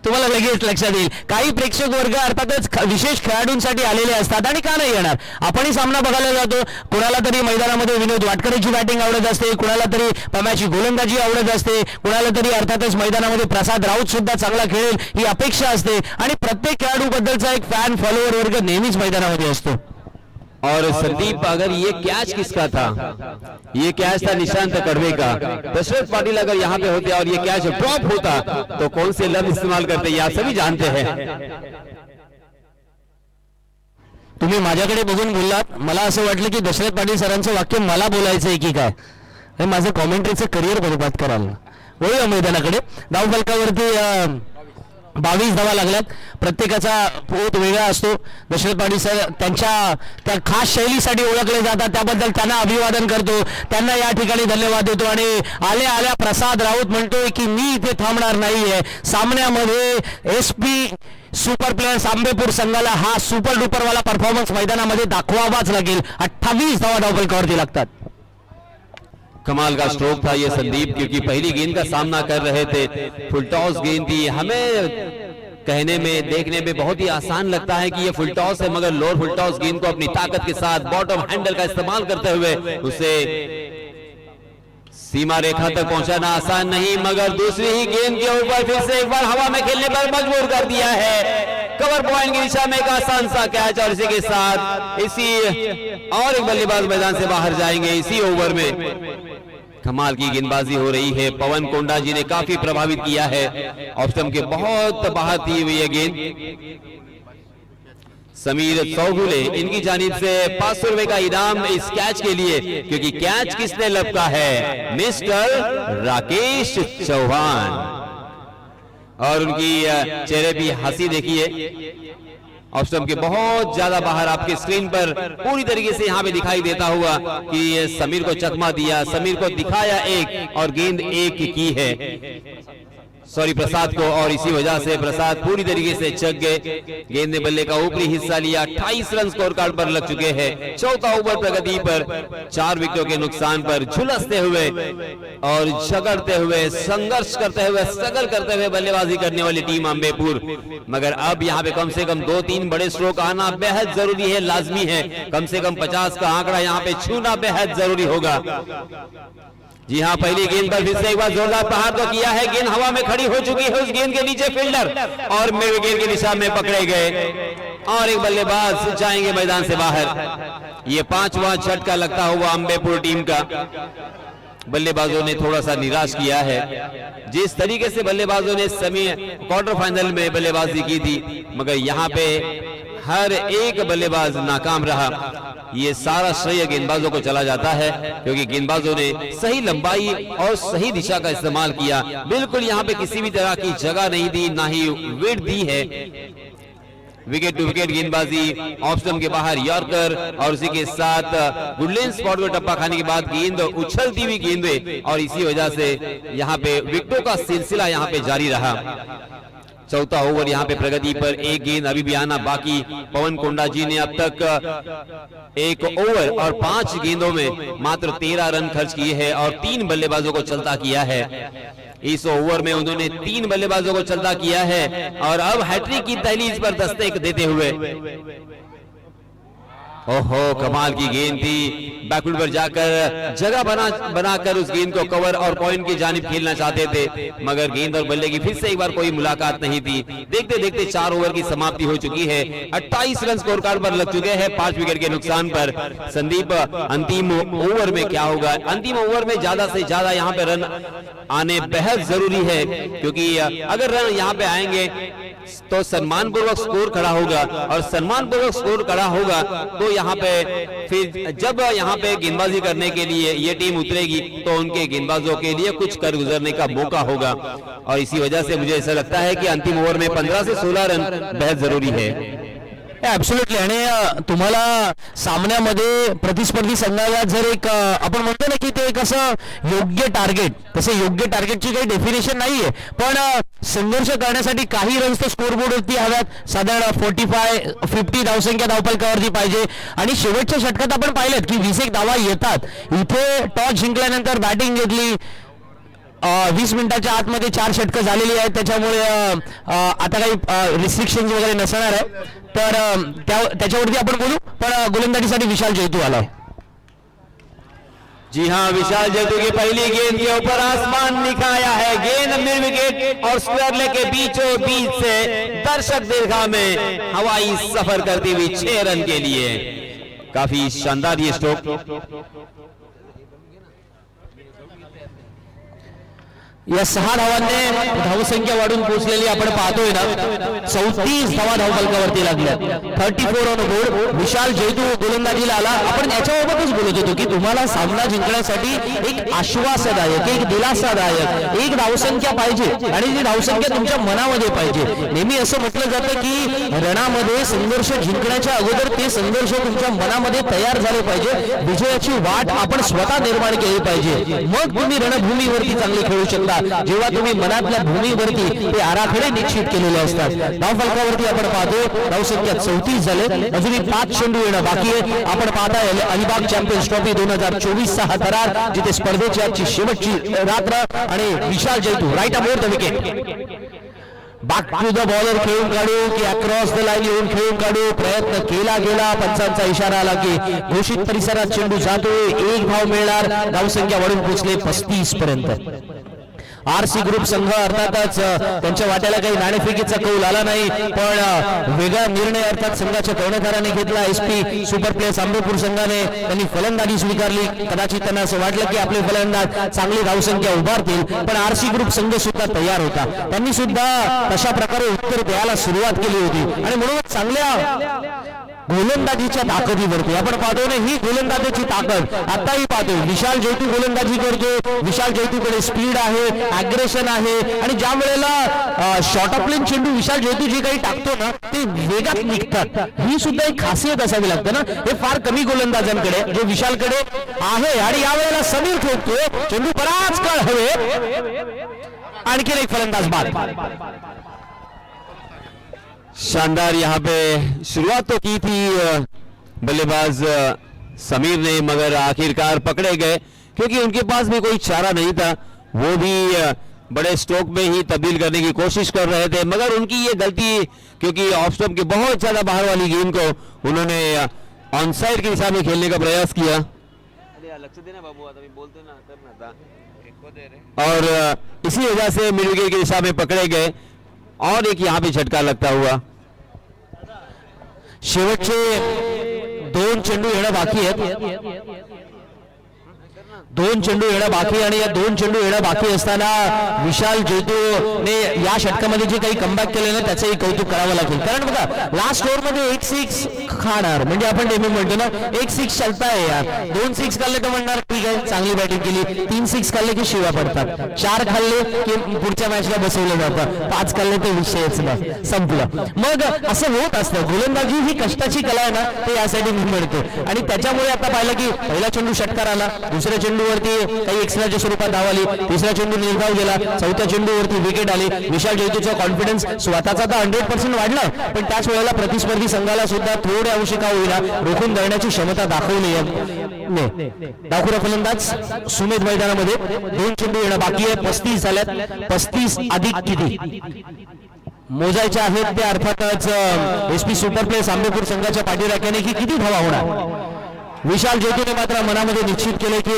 तुम्हाला लगेच लक्षात येईल. काही प्रेक्षक वर्ग अर्थातच विशेष खेळाडूंसाठी आलेले असतात आणि का नाही येणार. आपणही सामना बघायला जातो. कुणाला तरी मैदानामध्ये विनोद वाटकरेची बॅटिंग आवडत असते, कुणाला तरी पम्याची गोलंदाजी आवडत असते, कुणाला तरी अर्थातच मैदानामध्ये प्रसाद राऊत सुद्धा चांगला खेळेल ही अपेक्षा असते आणि प्रत्येक खेळाडूबद्दलचा एक फॅन फॉलोअर वर्ग नेहमीच मैदानामध्ये असतो. और संदीप, अगर ये कैच किसका था? ये कैच था निशांत कड़वे का. दशरथ पाटिल अगर यहाँ पे होते और ये कैच ड्रॉप होता तो कौन से लफ्ज इस्तेमाल करते ये आप सभी जानते हैं. तुम्ही माझ्याकडे बघून बोललात, मला असं वाटलं की दशरथ पाटील सरांचं वाक्य मला बोलायचंय की काय. हे माझं कॉमेंट्रीचं करिअर बरबाद कराल. वळूया मैदानाकडे. धावफलकावरती 22 धावा लागल्यात. प्रत्येकाचा पोत वेगळा असतो. दशरथ पाटील सर त्यांच्या त्या खास शैलीसाठी ओळखले जातात, त्याबद्दल त्यांना अभिवादन करतो, त्यांना या ठिकाणी धन्यवाद देतो. आणि आल्या आल्या प्रसाद राऊत म्हणतोय की मी इथे थांबणार नाहीये. सामन्यामध्ये SP सुपर प्लेयर्स आंबेपूर संघाला हा सुपर डुपरवाला परफॉर्मन्स मैदानामध्ये दाखवावाच लागेल. 28 धावा धावफलकावरती लागतात. कमाल का स्ट्रोक था ये संदीप, क्योंकि पहली गेंद का सामना कर रहे थे. फुल टॉस गेंद थी. हमें कहने में देखने में बहुत ही आसान लगता है कि ये फुल टॉस है, मगर लोअर फुल टॉस गेंद को अपनी ताकत के साथ बॉटम हैंडल का इस्तेमाल करते हुए उसे सीमा रेखा तक पहुंचाना आसान नहीं, मगर दूसरी ही गेंद के ऊपर फिर से एक बार हवा में खेलने पर मजबूर कर दिया है. कवर पॉइंट की दिशा में एक आसान सा कैच और इसी के साथ और एक बल्लेबाज मैदान से बाहर जाएंगे इसी ओवर में. कमाल की गेंदबाजी हो रही है. पवन कोंडा जी ने काफी प्रभावित किया है. ऑफ स्टंप के बहुत बाहर थी हुई है गेंद. समीर चौगुले, इनकी जानिब से 500 रुपए का इनाम इस कैच के लिए, क्योंकि कैच किसने लपका है? मिस्टर राकेश चौहान. और उनकी चेहरे की हंसी देखिए. ऑफ स्टंप के बहुत ज्यादा बाहर आपके स्क्रीन पर पूरी तरीके से यहां पे दिखाई देता हुआ कि समीर को चकमा दिया, समीर को दिखाया एक और गेंद एक की है, सॉरी प्रसाद को, और इसी वजह से प्रसाद पूरी तरीके से चक गए. गेंद ने बल्ले का ऊपरी हिस्सा लिया. 28 रन स्कोर कार्ड पर लग चुके हैं. चौथा ओवर प्रगति पर 4 विकेटों के नुकसान पर झुलसते हुए और झगड़ते हुए, संघर्ष करते हुए, स्ट्रगल करते हुए बल्लेबाजी करने वाली टीम अम्बेपुर. मगर अब यहाँ पे कम से कम 2-3 बड़े स्ट्रोक आना बेहद जरूरी है, लाजमी है. कम से कम 50 का आंकड़ा यहाँ पे छूना बेहद जरूरी होगा. जी हाँ, पहली गेंद पर फिर से एक बार जोरदार प्रहार तो किया है. गेंद हवा में खड़ी हो चुकी है. उस गेंद के नीचे फील्डर और विकेट की दिशा में पकड़े गए और एक बल्लेबाज जाएंगे मैदान से बाहर. ये 5वां झटका लगता हुआ अम्बेपुर टीम का. बल्लेबाजों ने थोड़ा सा निराश किया है. जिस तरीके से बल्लेबाजों ने क्वार्टर फाइनल में बल्लेबाजी की थी, मगर यहाँ पे हर एक बल्लेबाज नाकाम रहा. ये सारा श्रेय गेंदबाजों को चला जाता है, क्योंकि गेंदबाजों ने सही लंबाई और सही दिशा का इस्तेमाल किया. बिल्कुल यहाँ पे किसी भी तरह की जगह नहीं दी, ना ही वेट दी है. विकेट टू विकेट गेंदबाजी, ऑफ स्टंप के बाहर यॉर्कर और उसी के साथ गुडलेन स्पॉट को टप्पा खाने के बाद गेंद उछलती हुई गेंदें, और इसी वजह से यहाँ पे विकेटों का सिलसिला यहाँ पे जारी रहा. चौथा ओवर यहाँ पे प्रगति पर एक गेंद अभी भी आना बाकी. पवन कोंडा जी ने अब तक 1 ओवर और 5 गेंदों में मात्र 13 रन खर्च किए हैं और 3 बल्लेबाजों को चलता किया है. इस ओवर में उन्होंने 3 बल्लेबाजों को चलता किया है और अब हैट्रिक की दहलीज पर दस्तक देते हुए ओहो, कमाल की गेंद थी, बैकफुट पर जाकर जगह बनाकर उस गेंद को कवर और पॉइंट की जानिब खेलना चाहते थे, मगर गेंद और बल्ले की फिर से एक बार कोई मुलाकात नहीं थी। देखते देखते 4 ओवर की समाप्ति हो चुकी है, 28 रन स्कोर कार्ड पर लग चुके हैं 5 विकेट के नुकसान पर। संदीप, अंतिम ओवर में क्या होगा? अंतिम ओवर में ज्यादा से ज्यादा यहाँ पे रन आने बेहद जरूरी है, क्योंकि अगर रन यहाँ पे आएंगे तो सम्मानपूर्वक स्कोर खड़ा होगा, और सम्मानपूर्वक स्कोर खड़ा होगा तो यहाँ पे फिर जब यहाँ पे गेंदबाजी करने के लिए ये टीम उतरेगी तो उनके गेंदबाजों के लिए कुछ कर गुजरने का मौका होगा। और इसी वजह से मुझे ऐसा लगता है कि अंतिम ओवर में 15 से 16 रन बेहद जरूरी है। ऍब्सोल्युटली। आणि तुम्हाला सामन्यामध्ये प्रतिस्पर्धी संघाला जर एक आपण म्हणतो ना की ते एक असं योग्य टार्गेट, तसे योग्य टार्गेटची काही डेफिनेशन नाहीये, पण संघर्ष करण्यासाठी काही रन्स तर स्कोरबोर्ड वरती हव्यात, साधारण 45-50 धावसंख्या धावफलकावरती पाहिजे। आणि शेवटच्या षटकात आपण पाहिलेत की 21 धावा येतात, इथे टॉस जिंकल्यानंतर बॅटिंग घेतली, 20 मिनिटाच्या आतमध्ये 4 षटकं झालेली आहेत, त्याच्यामुळे आता काही रिस्ट्रिक्शन वगैरे नसणार आहे, तर त्याच्यावरती आपण बोलू। पण गोलंदाजीसाठी विशाल जैतू आलाय। जी हाँ, विशाल जैतू की पहली गेंद के ऊपर आसमान दिखाया है, गेंद मिड विकेट और स्क्वायर लेग के बीचों बीच से दर्शक दीर्घा में हवाई सफर करती हुई 6 रन के लिए। काफी शानदार ये स्ट्रोक। या 6 धावांनी धावसंख्या वाढून पोहोचलेली आपण पाहतोय ना, 34 धावा धावफलकावरती लागल्या, 34 ऑन बोर्ड। विशाल जैतू गोलंदाजीला आला। आपण याच्याबाबतच बोलत होतो की तुम्हाला सामना जिंकण्यासाठी एक आश्वासदायक, एक दिलासादायक एक धावसंख्या पाहिजे, आणि ती धावसंख्या तुमच्या मनामध्ये पाहिजे। नेहमी असं म्हटलं जातं की रणामध्ये संघर्ष जिंकण्याच्या अगोदर ते संघर्ष तुमच्या मनामध्ये तयार झाले पाहिजे, विजयाची वाट आपण स्वतः निर्माण केली पाहिजे, मग तुम्ही रणभूमीवरती चांगले खेळू शकता। जेव्हा तुम्ही मनातल्या भूमीवरती ते आराखडे निश्चित केलेले असतात। धावफलकावरती आपण पाहतो धावसंख्या 34 झाले, अजूनही 5 चेंडू येणं बाकी आहे। आपण पाहताय अलिबाग चॅम्पियन्स ट्रॉफी 2024चा हा थरार, जिथे स्पर्धेची आजची शेवटची रात्र, आणि विशाल जैतू right above the wicket, back to the bowler खेळून काढू की अक्रॉस द लाईन येऊन खेळून काढू, प्रयत्न केला गेला, पंचांचा इशारा आला की घोषित परिसरात चेंडू जातोय, 1 धाव मिळणार, धावसंख्या वाढून पोहोचले 35 पर्यंत। आरसी ग्रुप संघ अर्थातच त्यांच्या वाट्याला काही नाणेफेकीचा कौल आला नाही, पण वेगळा निर्णय अर्थात संघाच्या कर्णधाराने घेतला। एसपी सुपर प्लेयर्स आंबेपूर संघाने त्यांनी फलंदाजी स्वीकारली। कदाचित त्यांना असं वाटलं की आपले फलंदाज चांगली धावसंख्या उभारतील, पण आरसी ग्रुप संघ सुद्धा तयार होता, त्यांनी सुद्धा तशा प्रकारे उत्तर द्यायला सुरुवात केली होती, आणि म्हणून चांगल्या गोलंदाजीच्या ताकदीवरती आपण पाहतो ना, ही गोलंदाजीची ताकद आताही पाहतो। विशाल जैतू गोलंदाजी करतो, विशाल जैतूकडे स्पीड आहे, अग्रेशन आहे, आणि ज्या वेळेला शॉर्ट ऑफ प्लेन चेंडू विशाल जैतू जे काही टाकतो ना ते वेगात निघतात, ही सुद्धा एक खासियत असावी लागते ना, हे फार कमी गोलंदाजांकडे जे विशालकडे आहे। आणि यावेळेला समीर ठोकतो चेंडू बराच काळ हवे, आणखी एक फलंदाज बाद। शानदार यहाँ पे शुरुआत तो की थी बल्लेबाज समीर ने, मगर आखिरकार पकड़े गए क्योंकि उनके पास भी कोई चारा नहीं था, वो भी बड़े स्ट्रोक में ही तब्दील करने की कोशिश कर रहे थे, मगर उनकी ये गलती, क्योंकि ऑफ स्टंप के बहुत ज्यादा बाहर वाली गेंद को उन्होंने ऑन साइड की दिशा में खेलने का प्रयास किया। लक्ष्य देना बाबू, अभी बोलते ना करना था, और इसी वजह से मिड विकेट की दिशा में पकड़े गए, और एक यहाँ पे झटका लगता हुआ। शेवटचे 2 चेंडू येणं बाकी आहेत, 2 चेंडू येणं बाकी, आणि या 2 चेंडू येणं बाकी असताना विशाल जैतूने या षटकामध्ये जे काही कमबॅक केले ना त्याचंही कौतुक करावं लागेल, कारण बघा लास्ट ओव्हरमध्ये 1 6 खाणार म्हणजे आपण नेहमी म्हणतो ना 1 6 चालताय यार, 2 6 खाल्ले तर म्हणणार ठीक आहे चांगली बॅटिंग केली, 3 6 खाल्ले की शिवा पडतात, 4 खाल्ले की पुढच्या मॅचला बसवलं जातं, 5 खाल्ले तर विषयच नाही, संपलं। मग असं होत असतं, गोलंदाजी ही कष्टाची कला आहे ना, ते यासाठी मी म्हणतो, आणि त्याच्यामुळे आता पाहिलं की पहिला चेंडू षटकार आला, दुसऱ्या चेंडूवरती काही एक्स्ट्राच्या स्वरूपात धाव आली, तिसरा चेंडू निर्धाव गेला, चौथ्या चेंडूवरती विकेट आली। विशाल जैतूचा कॉन्फिडन्स स्वतःचा तर 100% वाढला, पण त्याच वेळेला प्रतिस्पर्धी संघाला सुद्धा थोड्या अंशी का होईना रोखून धरण्याची क्षमता दाखवली आहे। डाकुरा फलंदाज सुमेध मैदानामध्ये 2 चेंडू येणं बाकी आहे, 35 झाल्यात, 35 अधिक किती मोजायचे आहेत ते अर्थातच SP सुपर प्लेस आंबेपूर संघाच्या पाठीराख्याने की किती धावा होणार. विशाल ज्योतीने मात्र मनामध्ये निश्चित केले की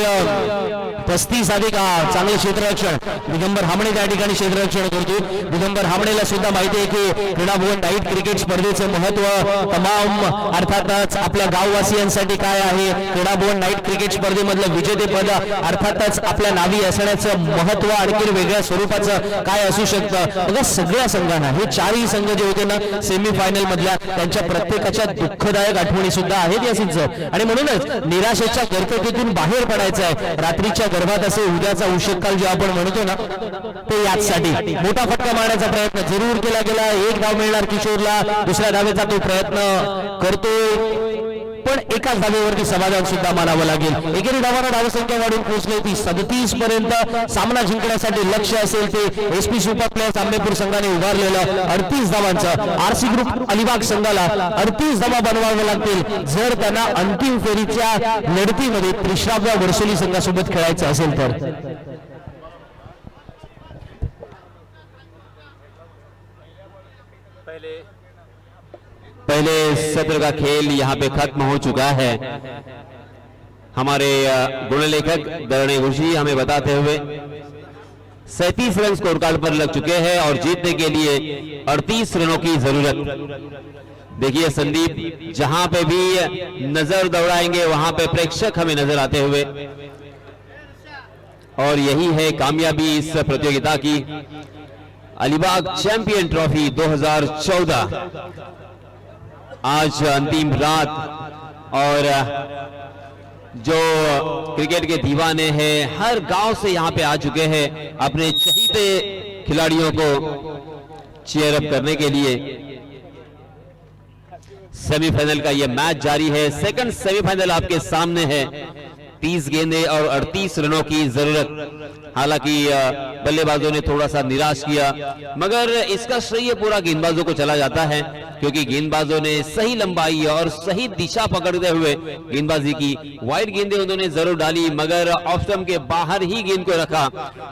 35 अधिक चांगले क्षेत्ररक्षण दिगंबर हामणे त्या ठिकाणी क्षेत्ररक्षण करतो. दिगंबर हामणेला सुद्धा माहिती आहे की क्रीडाभवन नाईट क्रिकेट स्पर्धेचं महत्व तमाम अर्थातच आपल्या गाववासियांसाठी काय आहे. क्रीडाभवन नाईट क्रिकेट स्पर्धेमधलं विजेतेपद अर्थातच आपल्या नावी असण्याचं महत्व आणखी वेगळ्या स्वरूपाचं काय असू शकतं. बघा सगळ्या संघांना हे चारही संघ जे होते ना सेमीफायनल मधल्या त्यांच्या प्रत्येकाच्या दुःखदायक आठवणी सुद्धा आहेत या सीझनचं. आणि म्हणूनच निराशेच्या गर्तेतून बाहेर पडायचं आहे. रात्रीच्या गर्भात असे उद्याचा उशेककाल जे आपण म्हणतो ना ते याचसाठी मोठा फटका मारण्याचा प्रयत्न जरूर केला गेला. एक धाव मिळणार किशोरला, दुसऱ्या धावेचा तो प्रयत्न करतोय पण एकाच धावेवरती समाधान सुद्धा मानावं लागेल. एकेरी धावांना धावसंख्या वाढून पोहोचली ती 37 पर्यंत. सामना जिंकण्यासाठी लक्ष असेल ते SP सुपर प्लेस आंबेपूर संघाने उभारलेलं 38 धावांचं RC ग्रुप अलिबाग संघाला 38 धावा बनवाव्या लागतील जर त्यांना अंतिम फेरीच्या लढतीमध्ये त्रिश्राव्या वर्सोली संघासोबत खेळायचं असेल तर. पहले सत्र का खेल यहाँ पे खत्म हो चुका है. हमारे गुणलेखक दरणे गुरुजी हमें बताते हुए 37 रन स्कोर कार्ड पर लग चुके हैं और जीतने के लिए 38 रनों की जरूरत. देखिए संदीप जहां पे भी नजर दौड़ाएंगे वहां पे प्रेक्षक हमें नजर आते हुए और यही है कामयाबी इस प्रतियोगिता की. अलीबाग चैंपियन ट्रॉफी 2014 आज अंतिम रात और जो क्रिकेट के दीवाने हैं हर गांव से यहां पे आ चुके हैं अपने चहीते खिलाड़ियों को चीयर अप करने के लिए. सेमीफाइनल का यह मैच जारी है. सेकंड सेमीफाइनल आपके सामने है. 30 गेंदें और 38 रनों की जरूरत. हालांकि बल्लेबाजों ने थोड़ा सा निराश किया मगर इसका श्रेय पूरा गेंदबाजों को चला जाता है क्योंकि गेंदबाजों ने सही लंबाई और सही दिशा पकड़ते हुए गेंदबाजी की. वाइड गेंदें उन्होंने जरूर डाली मगर ऑफ स्टंप के बाहर ही गेंद को रखा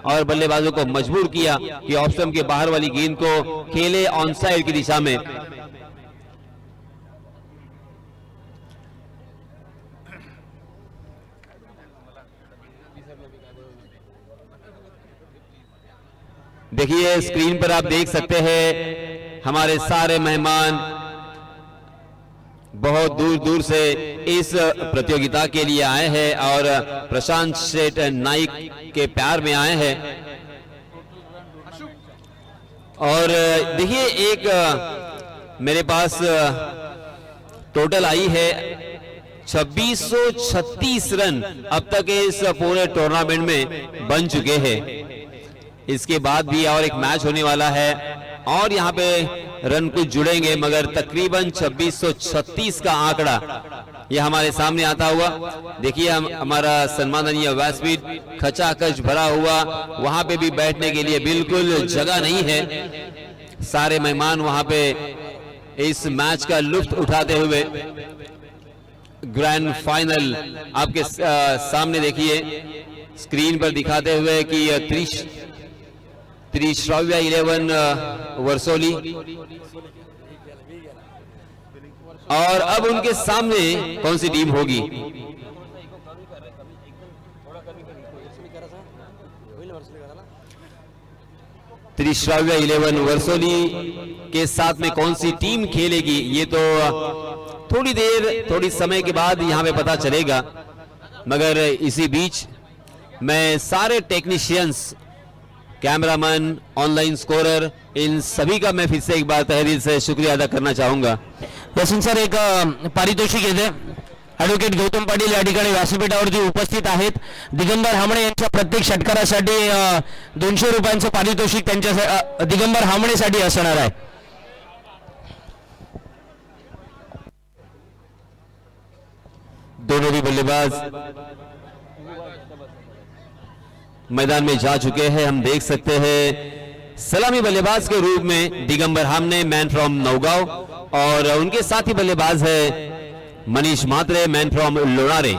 और बल्लेबाजों को मजबूर किया कि ऑफ स्टंप के बाहर वाली गेंद को खेले ऑन साइड की दिशा में. देखिए स्क्रीन पर आप देख सकते हैं हमारे सारे मेहमान बहुत दूर दूर से इस प्रतियोगिता के लिए आए हैं और प्रशांत शेठ नाइक के प्यार में आए हैं. और देखिए एक मेरे पास टोटल आई है 2636 रन अब तक इस पूरे टूर्नामेंट में बन चुके हैं. इसके बाद भी और एक मैच होने वाला है और यहाँ पे रन कुछ जुड़ेंगे मगर तकरीबन 2636 का आंकड़ा ये हमारे सामने आता हुआ. देखिए हमारा सम्माननीय व्यासपीठ खचाखच भरा हुआ. वहां पे भी बैठने के लिए बिल्कुल जगह नहीं है. सारे मेहमान वहां पे इस मैच का लुत्फ उठाते हुए ग्रैंड फाइनल आपके सामने देखिए स्क्रीन पर दिखाते हुए कि त्रिश्राव्य 11 वर्सोली और अब उनके सामने कौन सी टीम होगी. त्रिश्राव्य 11 वर्सोली के साथ में कौन सी टीम खेलेगी ये तो थोड़ी समय के बाद यहां पे पता चलेगा. मगर इसी बीच मैं सारे टेक्नीशियंस कैमरामैन ऑनलाइन स्कोरर इन सभी का मैं फिर से एक बार तहे दिल से शुक्रिया अदा करना चाहूंगा. यशवंत सर एक पारितोषिक येते ॲडव्होकेट गौतम पाटील या ठिकाणी व्यासपीठावरती उपस्थित आहेत. दिगंबर हामणे यांच्या प्रत्येक षटकारासाठी 200 रुपयांचं पारितोषिक त्यांच्या दिगंबर हामणेसाठी असणार आहे. दोनों भी बल्लेबाज मैदान में जा चुके हैं. हम देख सकते हैं सलामी बल्लेबाज के रूप में दिगंबर हामने मैन फ्रॉम नौगांव और उनके साथी बल्लेबाज है मनीष मात्रे मैन फ्रॉम लोणारे.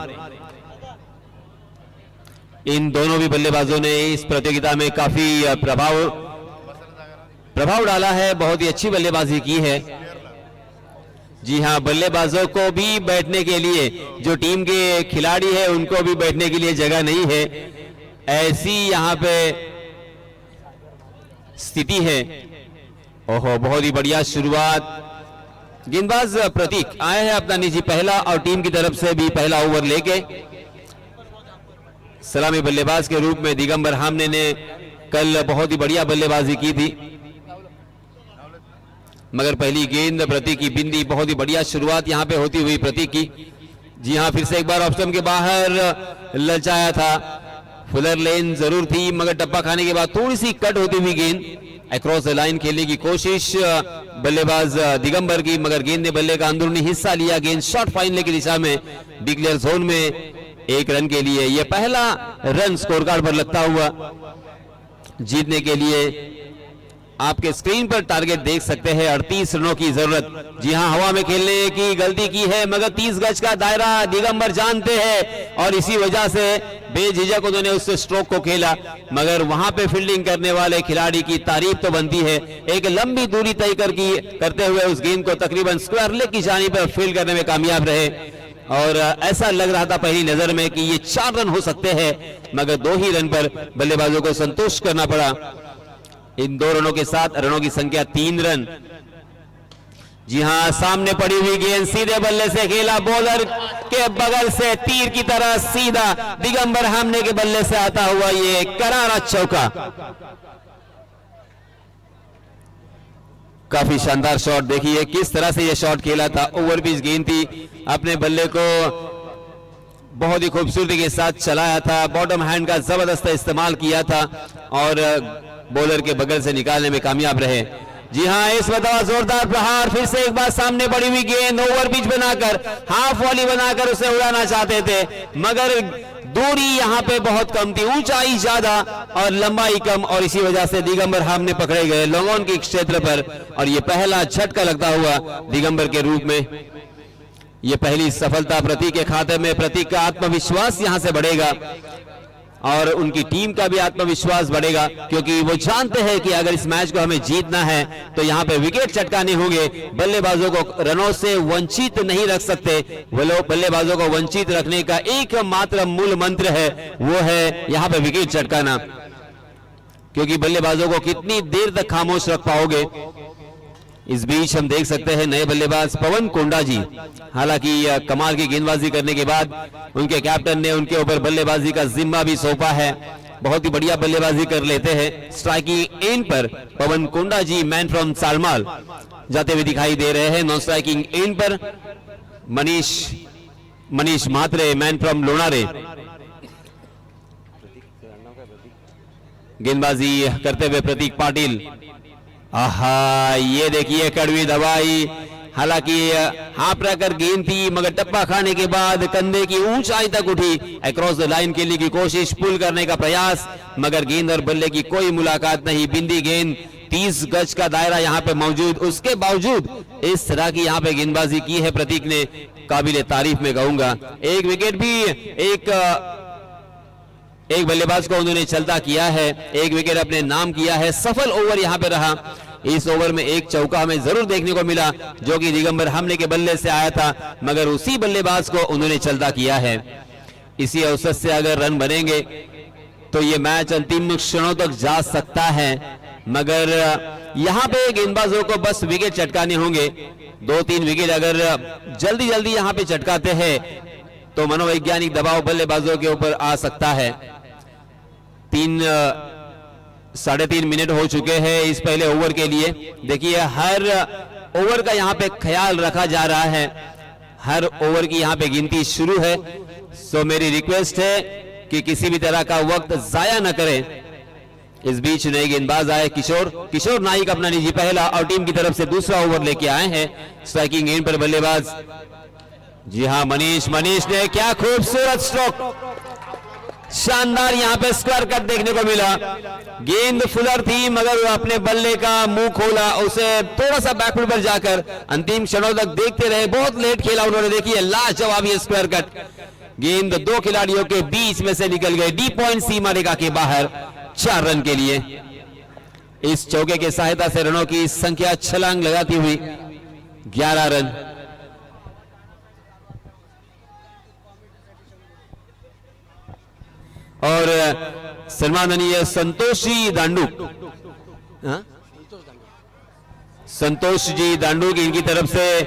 इन दोनों भी बल्लेबाजों ने इस प्रतियोगिता में काफी प्रभाव डाला है, बहुत ही अच्छी बल्लेबाजी की है। जी हाँ, बल्लेबाजों को भी बैठने के लिए, जो टीम के खिलाड़ी है उनको भी बैठने के लिए जगह नहीं है, ऐसी यहाँ पे स्थिति है। ओहो, बहुत ही बढ़िया शुरुआत। गेंदबाज प्रतीक आए हैं अपना निजी पहला और टीम की तरफ से भी पहला ओवर लेके। सलामी बल्लेबाज के रूप में दिगंबर हामने ने कल बहुत ही बढ़िया बल्लेबाजी की थी, मगर पहली गेंद प्रतीक की बिंदी। बहुत ही बढ़िया शुरुआत यहां पे होती हुई प्रतीक की। जी हां, फिर से एक बार ऑफ स्टंप के बाहर ललचाया था, फुलर लेन जरूर थी, मगर टप्पा खाने के बाद थोड़ी सी कट होती हुई गेंद अक्रॉस द लाइन खेलने की कोशिश बल्लेबाज दिगंबर की, मगर गेंद ने बल्ले का अंदरूनी हिस्सा लिया। गेंद शॉर्ट फाइनल की दिशा में डिक्लेयर जोन में 1 रन के लिए। यह पहला रन स्कोर कार्ड पर लगता हुआ। जीतने के लिए आपके स्क्रीन पर टारगेट देख सकते हैं, 38 रनों की जरूरत। जी हां, हवा में खेलने की गलती की है, मगर 30 गज का दायरा दिगंबर जानते हैं और इसी वजह से बेझिझक उन्होंने उससे स्ट्रोक को खेला, मगर वहां पे फील्डिंग करने वाले खिलाड़ी की तारीफ तो बनती है। एक लंबी दूरी तय करते हुए उस गेंद को तकरीबन स्क्वायर लेग की जानी पर फील्ड करने में कामयाब रहे और ऐसा लग रहा था पहली नजर में कि ये 4 रन हो सकते हैं, मगर 2 ही रन पर बल्लेबाजों को संतुष्ट करना पड़ा। इन 2 रनों के साथ रनों की संख्या 3 रन। जी हां, सामने पड़ी हुई गेंद सीधे बल्ले से खेला, बॉलर के बगल से तीर की तरह सीधा दिगंबर हामने के बल्ले से आता हुआ ये करारा चौका। काफी शानदार शॉट। देखिए किस तरह से ये शॉट खेला था, ओवर पिच गेंद थी, अपने बल्ले को बहुत ही खूबसूरती के साथ चलाया था, बॉटम हैंड का जबरदस्त इस्तेमाल किया था और बॉलर के बगल से निकालने में कामयाब रहे। जी हां, इस बदला जोरदार प्रहार। फिर से एक बार सामने पड़ी हुई गेंद ओवर पिच बनाकर, हाफ वॉली बनाकर उसे उड़ाना चाहते थे, मगर दूरी यहां पे बहुत कम थी, ऊंचाई ज्यादा और लंबाई कम, और इसी वजह से दिगंबर हामने पकड़े गए लॉन्ग ऑन के क्षेत्र पर। और ये पहला झटका लगता हुआ दिगंबर के रूप में। ये पहली सफलता प्रतीक के खाते में। प्रतीक का आत्मविश्वास यहां से बढ़ेगा और उनकी टीम का भी आत्मविश्वास बढ़ेगा, क्योंकि वो जानते हैं कि अगर इस मैच को हमें जीतना है तो यहाँ पे विकेट चटकाने होंगे। बल्लेबाजों को रनों से वंचित नहीं रख सकते। वो लोग बल्लेबाजों को वंचित रखने का एकमात्र मूल मंत्र है, वो है यहाँ पे विकेट चटकाना, क्योंकि बल्लेबाजों को कितनी देर तक खामोश रख पाओगे। इस बीच हम देख सकते हैं नए बल्लेबाज पवन कोंडा जी, हालांकि कमाल की गेंदबाजी करने के बाद उनके कैप्टन ने उनके ऊपर बल्लेबाजी का जिम्मा भी सौंपा है। बहुत ही बढ़िया बल्लेबाजी कर लेते हैं। स्ट्राइकिंग एंड पर पवन कोंडा जी मैन फ्रॉम सालमाल जाते हुए दिखाई दे रहे हैं। नॉन स्ट्राइकिंग एंड पर मनीष म्हात्रे मैन फ्रॉम लोनारे गेंदबाजी करते हुए प्रतीक पाटिल। आहा, ये देखिए कड़वी दवाई, हालांकि हाफ रखकर गेंद थी, मगर टप्पा खाने के बाद कंधे की ऊंचाई तक उठी, अक्रॉस द लाइन खेलने की कोशिश, पुल करने का प्रयास, मगर गेंद और बल्ले की कोई मुलाकात नहीं। बिंदी गेंद, 30 गज का दायरा यहाँ पे मौजूद, उसके बावजूद इस तरह की यहाँ पे गेंदबाजी की है प्रतीक ने, काबिले तारीफ में कहूंगा। एक विकेट भी एक बल्लेबाज को उन्होंने चलता किया है, एक विकेट अपने नाम किया है। सफल ओवर यहां पे रहा। इस ओवर में एक चौका हमें जरूर देखने को मिला, जो कि दिगंबर हामने के बल्ले से आया था, मगर उसी बल्लेबाज को उन्होंने चलता किया है। इसी अवसर से अगर रन बनेंगे तो ये मैच अंतिम क्षणों तक जा सकता है, मगर यहां पे गेंदबाजों को बस विकेट चटकाने होंगे। 2-3 विकेट अगर जल्दी जल्दी यहां पे चटकाते हैं तो मनोवैज्ञानिक दबाव बल्लेबाजों के ऊपर आ सकता है। 3.5 मिनट हो चुके हैं इस पहले ओवर के लिए। देखिए हर ओवर का यहाँ पे ख्याल रखा जा रहा है, हर ओवर की यहाँ पे गिनती शुरू है। सो मेरी रिक्वेस्ट है कि किसी भी तरह का वक्त जाया न करें। इस बीच नए गेंदबाज आए किशोर नाइक अपना निजी पहला और टीम की तरफ से दूसरा ओवर लेके आए हैं। स्ट्राइकिंग एंड पर बल्लेबाज, जी हाँ मनीष ने क्या खूबसूरत स्ट्रोक, शानदार यहां पे स्क्वायर कट देखने को मिला। गेंद फुलर थी, मगर अपने बल्ले का मुंह खोला, उसे थोड़ा सा बैकफुट पर जाकर अंतिम क्षणों तक देखते रहे। बहुत लेट खेला उन्होंने, देखिए लाजवाब ये स्क्वायर कट। गेंद 2 खिलाड़ियों के बीच में से निकल गई, डी पॉइंट सीमा रेखा के बाहर, 4 रन के लिए। इस चौके की सहायता से रनों की संख्या छलांग लगाती हुई 11 रन। और सम्माननीय संतोष जी दांडू, संतोश जी दांडू की इनकी तरफ से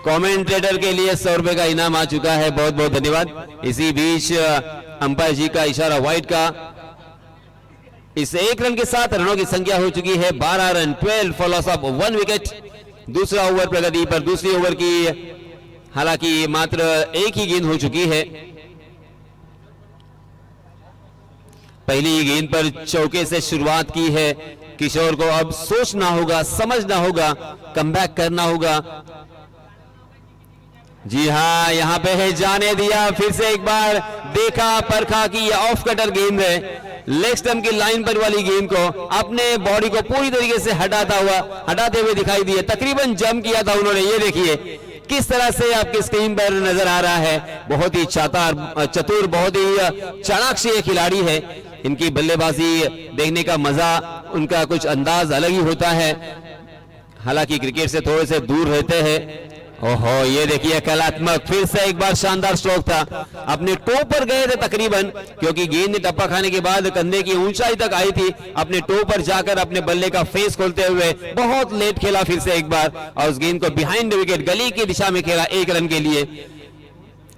कमेंटेटर के लिए 100 रुपए का इनाम आ चुका है, बहुत बहुत धन्यवाद। इसी बीच अंपायर जी का इशारा वाइड का। इस 1 रन के साथ रनों की संख्या हो चुकी है 12 run, 12 for loss of 1 wicket. दूसरा ओवर प्रगति पर। दूसरी ओवर की हालांकि मात्र एक ही गेंद हो चुकी है। पहली गेंद पर चौके से शुरुआत की है किशोर को। अब सोचना होगा, समझना होगा, कमबैक करना होगा। जी हां, यहां पे है जाने दिया। फिर से एक बार देखा परखा कि ये ऑफ कटर गेंद है। लेग स्टंप की लाइन पर वाली गेंद को अपने बॉडी को पूरी तरीके से हटाते हुए दिखाई दिए। तकरीबन जंप किया था उन्होंने। ये देखिए किस तरह से आपकी स्क्रीन पर नजर आ रहा है। बहुत ही चतुर, बहुत ही चाणाक्ष ये खिलाड़ी है। इनकी बल्लेबाजी देखने का मजा, उनका कुछ अंदाज अलग ही होता है। हालांकि क्रिकेट से थोड़े से दूर रहते हैं। ओहो, ये देखिए कलात्मक। फिर से एक बार शानदार स्ट्रोक था। अपने टो पर गए थे तकरीबन, क्योंकि गेंद ने टप्पा खाने के बाद कंधे की ऊंचाई तक आई थी। अपने टो पर जाकर अपने बल्ले का फेस खोलते हुए बहुत लेट खेला फिर से एक बार, और उस गेंद को बिहाइंड विकेट गली की दिशा में खेला 1 रन के लिए।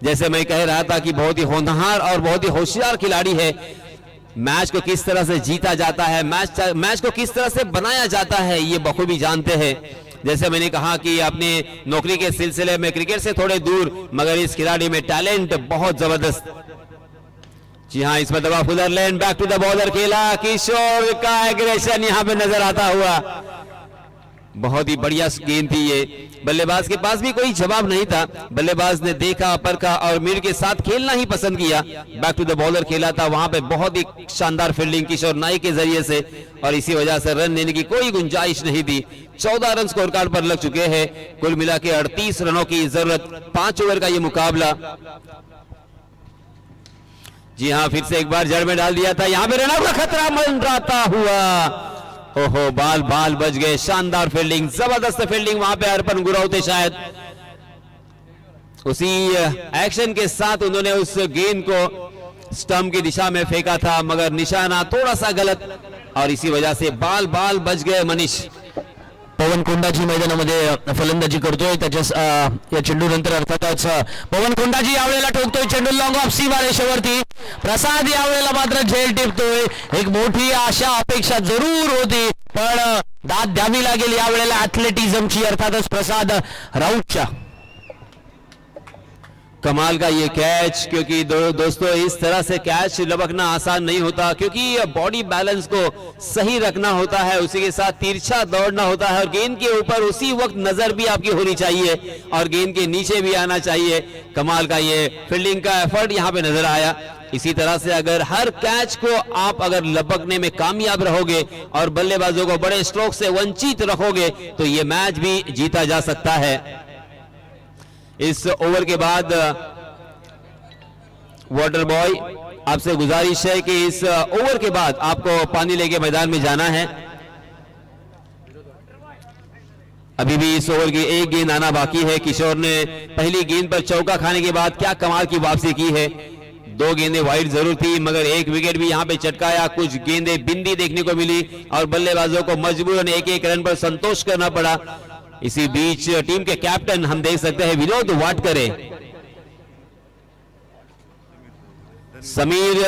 जैसे मैं कह रहा था कि बहुत ही होनहार और बहुत ही होशियार खिलाड़ी है। मैच को किस तरह से जीता जाता है, मैच को किस तरह से बनाया जाता है, ये बखूबी जानते हैं। जैसे मैंने कहा कि अपने नौकरी के सिलसिले में क्रिकेट से थोड़े दूर, मगर इस खिलाड़ी में टैलेंट बहुत जबरदस्त। जी हां, इसमें दबा फुलरलैंड, बैक टू द बॉलर खेला। किशोर का एग्रेशन यहां पे नजर आता हुआ। बहुत ही बढ़िया गेंद थी ये। बल्लेबाज के पास भी कोई जवाब नहीं था। बल्लेबाज ने देखा परखा और मीर के साथ खेलना ही पसंद किया। बैक टू द बॉलर खेला था। वहां पे बहुत ही शानदार फील्डिंग किशोर नाइक के जरिए से, और इसी वजह से रन लेने की कोई गुंजाइश नहीं थी। 14 रन स्कोर कार्ड पर लग चुके हैं। कुल मिला के 38 रनों की जरूरत। 5 ओवर का ये मुकाबला। जी हां, फिर से एक बार जड़ में डाल दिया था। यहां पे रन आउट का खतरा मंडराता हुआ। ओहो, बाल बच गए। शानदार फील्डिंग, जबरदस्त फील्डिंग वहां पे अर्पण गुरौते शायद उसी एक्शन के साथ उन्होंने उस गेंद को स्टंप की दिशा में फेंका था, मगर निशाना थोड़ा सा गलत, और इसी वजह से बाल बच गए। मनीष पवन कोंडाजी मैदानामध्ये फलंदाजी करतोय। त्याच्या या चेंडूनंतर अर्थातच पवन कोंडाजी यावेळेला ठोकतोय चेंडू लॉंग ऑफ सी रेषेवरती। प्रसाद यावेळेला मात्र झेल टिपतोय। एक मोठी आशा अपेक्षा जरूर होती, पण दाद द्यावी लागेल यावेळेला ॲथलेटिझमची, अर्थातच प्रसाद राऊतच्या। कमाल का ये कैच, क्योंकि दोस्तों इस तरह से कैच लपकना आसान नहीं होता, क्योंकि बॉडी बैलेंस को सही रखना होता है, उसी के साथ तिरछा दौड़ना होता है, और गेंद के ऊपर उसी वक्त नजर भी आपकी होनी चाहिए और गेंद के नीचे भी आना चाहिए। कमाल का ये फील्डिंग का एफर्ट यहां पे नजर आया। इसी तरह से अगर हर कैच को आप अगर लपकने में कामयाब रहोगे और बल्लेबाजों को बड़े स्ट्रोक से वंचित रखोगे, तो ये मैच भी जीता जा सकता है। इस ओवर के बाद वाटर बॉय, आपसे गुजारिश है कि इस ओवर के बाद आपको पानी लेके मैदान में जाना है। अभी भी इस ओवर की एक गेंद आना बाकी है। किशोर ने पहली गेंद पर चौका खाने के बाद क्या कमाल की वापसी की है। 2 गेंदें वाइड जरूर थी, मगर 1 विकेट भी यहां पे चटकाया। कुछ गेंदें बिंदी देखने को मिली और बल्लेबाजों को मजबूरन 1-1 रन पर संतोष करना पड़ा। इसी बीच टीम के कैप्टन हम देख सकते हैं विनोद वाटकरे, समीर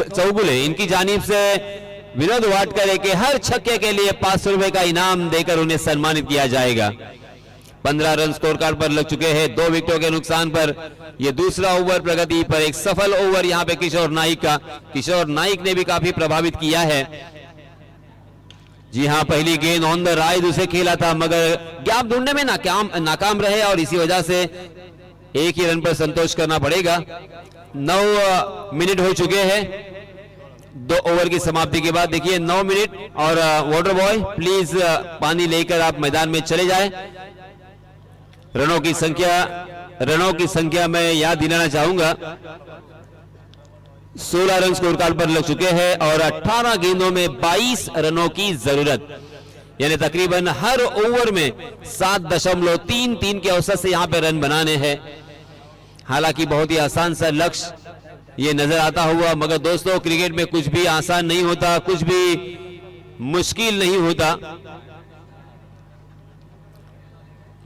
चौगुले, इनकी जानिब से विनोद वाटकरे के हर छक्के के लिए 500 रुपए का इनाम देकर उन्हें सम्मानित किया जाएगा। 15 रन स्कोर कार्ड पर लग चुके हैं 2 विकेटों के नुकसान पर। यह दूसरा ओवर प्रगति पर एक सफल ओवर यहां पे किशोर नाइक का। किशोर नाइक ने भी काफी प्रभावित किया है। जी हां, पहली गेंद ऑन द राइज उसे खेला था, मगर गैप ढूंढने में नाकाम रहे, और इसी वजह से 1 ही रन पर संतोष करना पड़ेगा। 9 मिनट हो चुके हैं 2 ओवर की समाप्ति के बाद। देखिए 9 मिनट, और वाटर बॉय प्लीज पानी लेकर आप मैदान में चले जाएं। रनों की संख्या मैं याद दिलाना चाहूंगा 16 रन स्कोर कार्ड पर लग चुके हैं और 18 गेंदों में 22 रनों की जरूरत, यानी तकरीबन हर ओवर में 7.33 के औसत से यहां पे रन बनाने हैं। हालांकि बहुत ही आसान सा लक्ष्य ये नजर आता हुआ, मगर दोस्तों क्रिकेट में कुछ भी आसान नहीं होता, कुछ भी मुश्किल नहीं होता।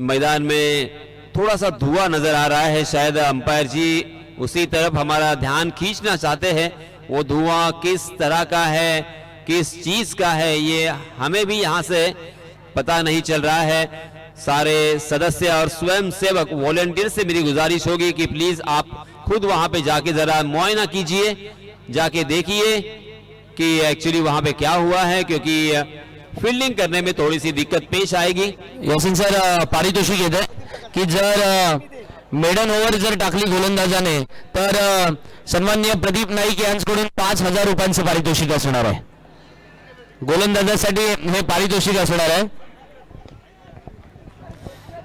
मैदान में थोड़ा सा धुआं नजर आ रहा है, शायद अंपायर जी उसी तरफ हमारा ध्यान खींचना चाहते हैं। वो धुआं किस तरह का है, किस चीज का है, ये हमें भी यहां से पता नहीं चल रहा है। सारे सदस्य और स्वयं सेवक वॉलंटियर से मेरी गुजारिश होगी कि प्लीज आप खुद वहां पे जाके जरा मुआयना कीजिए, जाके देखिए कि एक्चुअली वहां पे क्या हुआ है, क्योंकि फील्डिंग करने में थोड़ी सी दिक्कत पेश आएगी। यासिन सर पारितोषिक येत आहे की जर मेडन ओव्हर जर टाकली गोलंदाजाने तर सन्माननीय प्रदीप नाईक यांच्याकडून 5,000 रुपयांचं पारितोषिक असणार आहे। गोलंदाजासाठी हे पारितोषिक असणार आहे।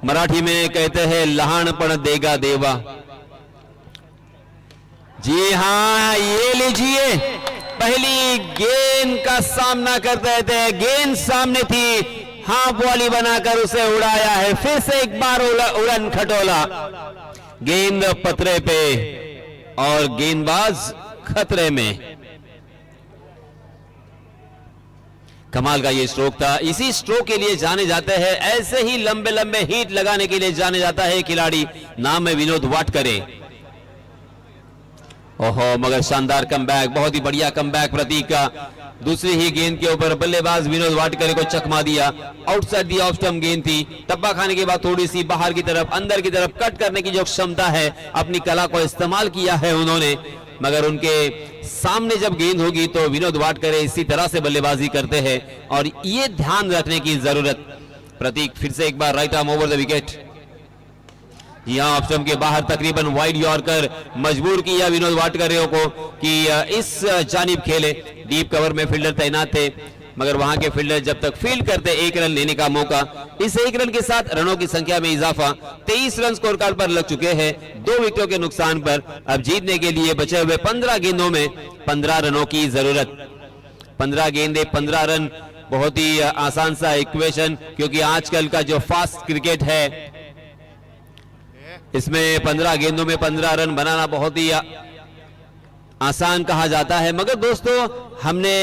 मराठी में कहते हैं लहानपण देगा देवा। जी हाँ, ये लीजिए, पहली गेंद का सामना करते थे, गेंद सामने थी, हाफ वॉली बनाकर उसे उड़ाया है, फिर से एक बार उड़न खटोला, गेंद पतरे पे और गेंदबाज खतरे में। कमाल का ये स्ट्रोक था, इसी स्ट्रोक के लिए जाने जाते हैं, ऐसे ही लंबे लंबे हिट लगाने के लिए जाने जाता है खिलाड़ी, नाम है विनोद वाटकरे। ओहो, मगर शानदार कमबैक, बहुत ही बढ़िया कमबैक प्रतीक का। दूसरी ही गेंद के ऊपर बल्लेबाज विनोद वाटकरे को चकमा दिया, आउटसाइड दी ऑफ स्टंप गेंद थी, टप्पा खाने के बाद थोड़ी सी बाहर की तरफ, अंदर की तरफ कट करने की जो क्षमता है, अपनी कला को इस्तेमाल किया है उन्होंने। मगर उनके सामने जब गेंद होगी तो विनोद वाटकरे इसी तरह से बल्लेबाजी करते हैं और ये ध्यान रखने की जरूरत। प्रतीक फिर से एक बार right arm over the wicket. यहां ऑफ स्टंप के बाहर तकरीबन वाइड यॉर्कर, मजबूर किया विनोद वाटकरे को कि इस जानिब खेले। डीप कवर में फील्डर तैनात थे, मगर वहां के फील्डर जब तक फील्ड करते 1 रन लेने का मौका। इस 1 रन के साथ रनों की संख्या में इजाफा, 23 रन स्कोर कार्ड पर लग चुके हैं 2 विकेटों के नुकसान पर। अब जीतने के लिए बचे हुए 15 गेंदों में 15 रनों की जरूरत। 15 गेंदे 15 रन, बहुत ही आसान सा इक्वेशन, क्योंकि आजकल का जो फास्ट क्रिकेट है इसमें 15 गेंदों में 15 रन बनाना बहुत ही आसान कहा जाता है। मगर दोस्तों हमने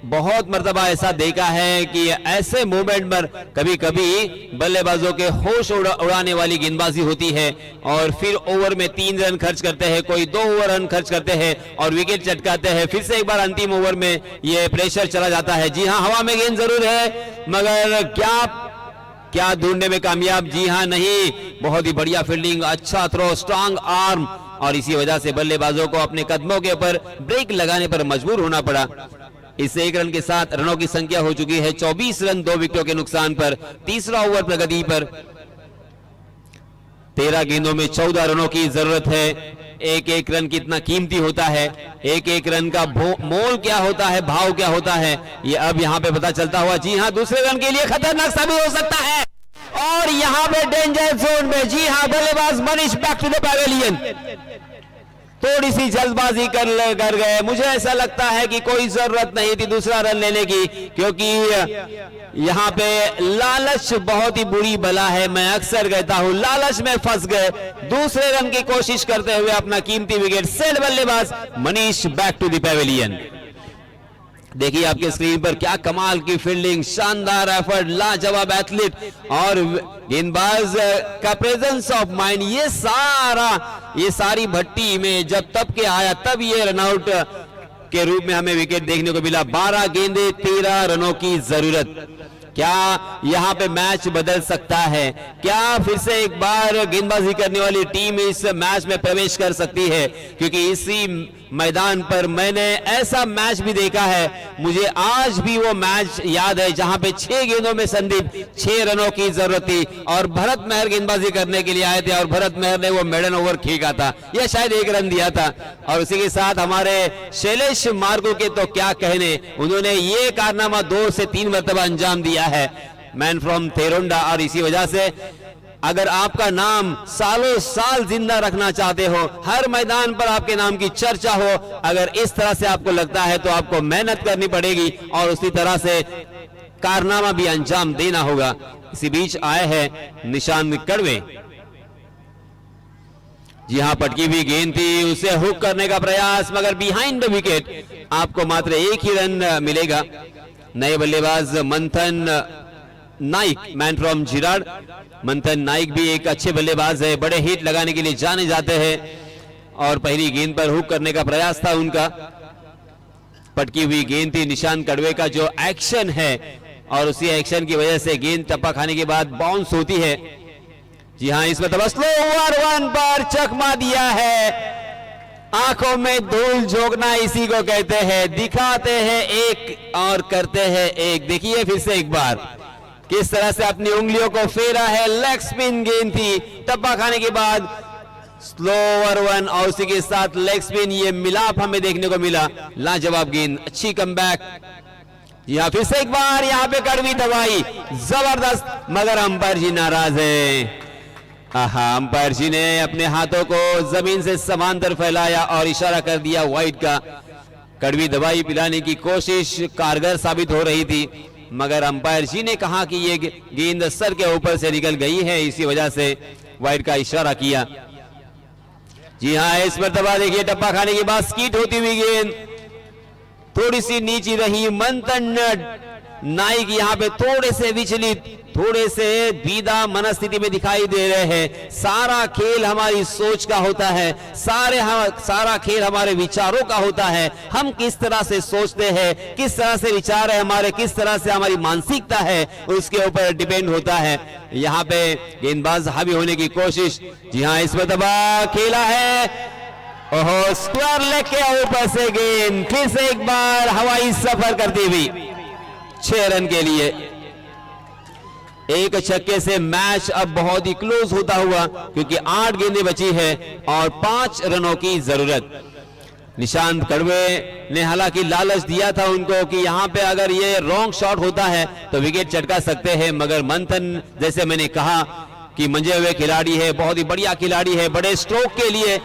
बहुत मर्तबा ऐसा देखा है कि ऐसे मूवमेंट पर कभी कभी बल्लेबाजों के होश उड़ाने वाली गेंदबाजी होती है और फिर ओवर में 3 रन खर्च करते हैं, कोई 2 रन खर्च करते हैं और विकेट चटकाते हैं। फिर से एक बार अंतिम ओवर में ये प्रेशर चला जाता है। जी हां, हवा में गेंद जरूर है, मगर क्या ढूंढने में कामयाब? जी हां, नहीं। बहुत ही बढ़िया फील्डिंग, अच्छा थ्रो, स्ट्रांग आर्म, और इसी वजह से बल्लेबाजों को अपने कदमों के ऊपर ब्रेक लगाने पर मजबूर होना पड़ा। इस 1 रन के साथ रनों की संख्या हो चुकी है 24 रन 2 विकेटों के नुकसान पर। तीसरा ओवर प्रगति पर, 13 गेंदों में 14 रनों की जरूरत है। एक रन कितना कीमती होता है, एक रन का मोल क्या होता है, भाव क्या होता है, ये अब यहाँ पे पता चलता हुआ। जी हाँ, दूसरे रन के लिए खतरनाक साबित हो सकता है और यहाँ पे डेंजर जोन में, जी हाँ, बल्लेबाज Manish back to the pavilion. थोड़ी सी जल्दबाजी कर गए, मुझे ऐसा लगता है कि कोई जरूरत नहीं थी दूसरा रन लेने की, क्योंकि यहाँ पे लालच बहुत ही बुरी बला है। मैं अक्सर कहता हूं, लालच में फंस गए, दूसरे रन की कोशिश करते हुए अपना कीमती विकेट। सेट बल्लेबाज Manish back to the pavilion. देखिए आपके स्क्रीन पर क्या कमाल की फील्डिंग, शानदार एफर्ट, लाजवाब एथलीट और गेंदबाज का प्रेजेंस ऑफ माइंड, ये सारी भट्टी में जब तब के आया तब ये रनआउट के रूप में हमें विकेट देखने को मिला। 12 गेंदे 13 रनों की जरूरत। क्या यहां पे मैच बदल सकता है? क्या फिर से एक बार गेंदबाजी करने वाली टीम इस मैच में प्रवेश कर सकती है? क्योंकि इसी मैदान पर मैंने ऐसा मैच भी देखा है, मुझे आज भी वो मैच याद है जहां पे 6 गेंदों में संदीप 6 रनों की जरूरत थी और भरत मेहर गेंदबाजी करने के लिए आए थे और भरत मेहर ने वो मेडन ओवर खेला था, या शायद 1 रन दिया था। और उसी के साथ हमारे शैलेश मार्गो के तो क्या कहने, उन्होंने ये कारनामा 2 से 3 मरतबा अंजाम दिया है, मैन फ्रॉम थेरोंडा। और इसी वजह से अगर आपका नाम सालों साल जिंदा रखना चाहते हो, हर मैदान पर आपके नाम की चर्चा हो, अगर इस तरह से आपको लगता है तो आपको मेहनत करनी पड़ेगी और उसी तरह से कारनामा भी अंजाम देना होगा। इसी बीच आए हैं निशांत कड़वे। जी हां, पटकी हुई गेंद थी, उसे हुक करने का प्रयास, मगर बिहाइंड द विकेट आपको मात्र एक ही रन मिलेगा। नए बल्लेबाज मंथन नाइक, मैन फ्रॉम जिराड। मंथन नाइक भी एक अच्छे बल्लेबाज है, बड़े हिट लगाने के लिए जाने जाते हैं और पहली गेंद पर हुक करने का प्रयास था उनका। पटकी हुई गेंद थी, निशांत कड़वे का जो एक्शन है और उसी एक्शन की वजह से गेंद टप्पा खाने के बाद बाउंस होती है। जी हां, इसमें तो स्लो ओवर 1 पर चकमा दिया है। आंखों में धूल झोंकना इसी को कहते हैं, दिखाते हैं एक और करते हैं एक। देखिए फिर से एक बार किस तरह से अपनी उंगलियों को फेरा है। लेग स्पिन गेंद थी, टप्पा खाने के बाद स्लो ओवर 1 और उसी के साथ लेग स्पिन, ये मिलाप हमें देखने को मिला। लाजवाब गेंद, अच्छी कमबैक। यहां फिर से एक बार यहां पे कड़वी दवाई, जबरदस्त, मगर अंपायर जी नाराज है। अंपायर जी ने अपने हाथों को जमीन से समांतर फैलाया और इशारा कर दिया वाइड का। कड़वी दवाई पिलाने की कोशिश कारगर साबित हो रही थी, मगर अंपायर जी ने कहा कि ये गेंद सर के ऊपर से निकल गई है, इसी वजह से वाइड का इशारा किया। जी हां, इस मर्तबा देखिए टप्पा खाने के बाद स्कीट होती हुई गेंद थोड़ी सी नीची रही। मंथन नाइक यहां पे थोड़े से विचलित, थोड़े से बीदा मनस्थिति में दिखाई दे रहे हैं। सारा खेल हमारी सोच का होता है, सारा खेल हमारे विचारों का होता है। हम किस तरह से सोचते हैं, किस तरह से विचार है हमारे, किस तरह से हमारी मानसिकता है, उसके ऊपर डिपेंड होता है। यहाँ पे गेंदबाज हावी होने की कोशिश। जी हाँ, इसमें दबा खेला है, ओहो, स्क्वायर लेग के ऊपर से गेंद फिर से एक बार हवाई सफर करती हुई 6 रन के लिए। एक छक्के से मैच अब बहुत ही क्लोज होता हुआ, क्योंकि 8 गेंदें बची है और 5 रनों की जरूरत। निशांत कड़वे ने हालांकि लालच दिया था उनको कि यहां पे अगर ये रॉन्ग शॉट होता है तो विकेट चटका सकते हैं, मगर मंथन, जैसे मैंने कहा कि मंजे हुए खिलाड़ी है, बहुत ही बढ़िया खिलाड़ी है, बड़े स्ट्रोक के लिए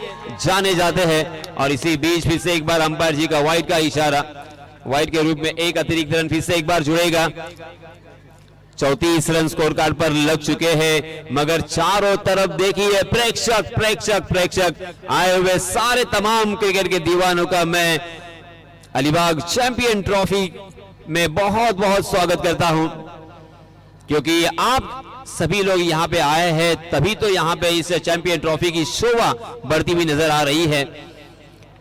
जाने जाते हैं। और इसी बीच फिर से एक बार अंपायर जी का वाइड का इशारा, वाइड के रूप में एक अतिरिक्त रन फिर से एक बार जुड़ेगा। 34 रन स्कोर कार्ड पर लग चुके हैं, मगर चारों तरफ देखिए प्रेक्षक प्रेक्षक प्रेक्षक आए हुए सारे तमाम क्रिकेट के दीवानों का मैं अलीबाग चैंपियन ट्रॉफी में बहुत बहुत स्वागत करता हूं, क्योंकि आप सभी लोग यहां पे आए हैं, तभी तो यहां पे इस चैंपियन ट्रॉफी की शोभा बढ़ती हुई नजर आ रही है।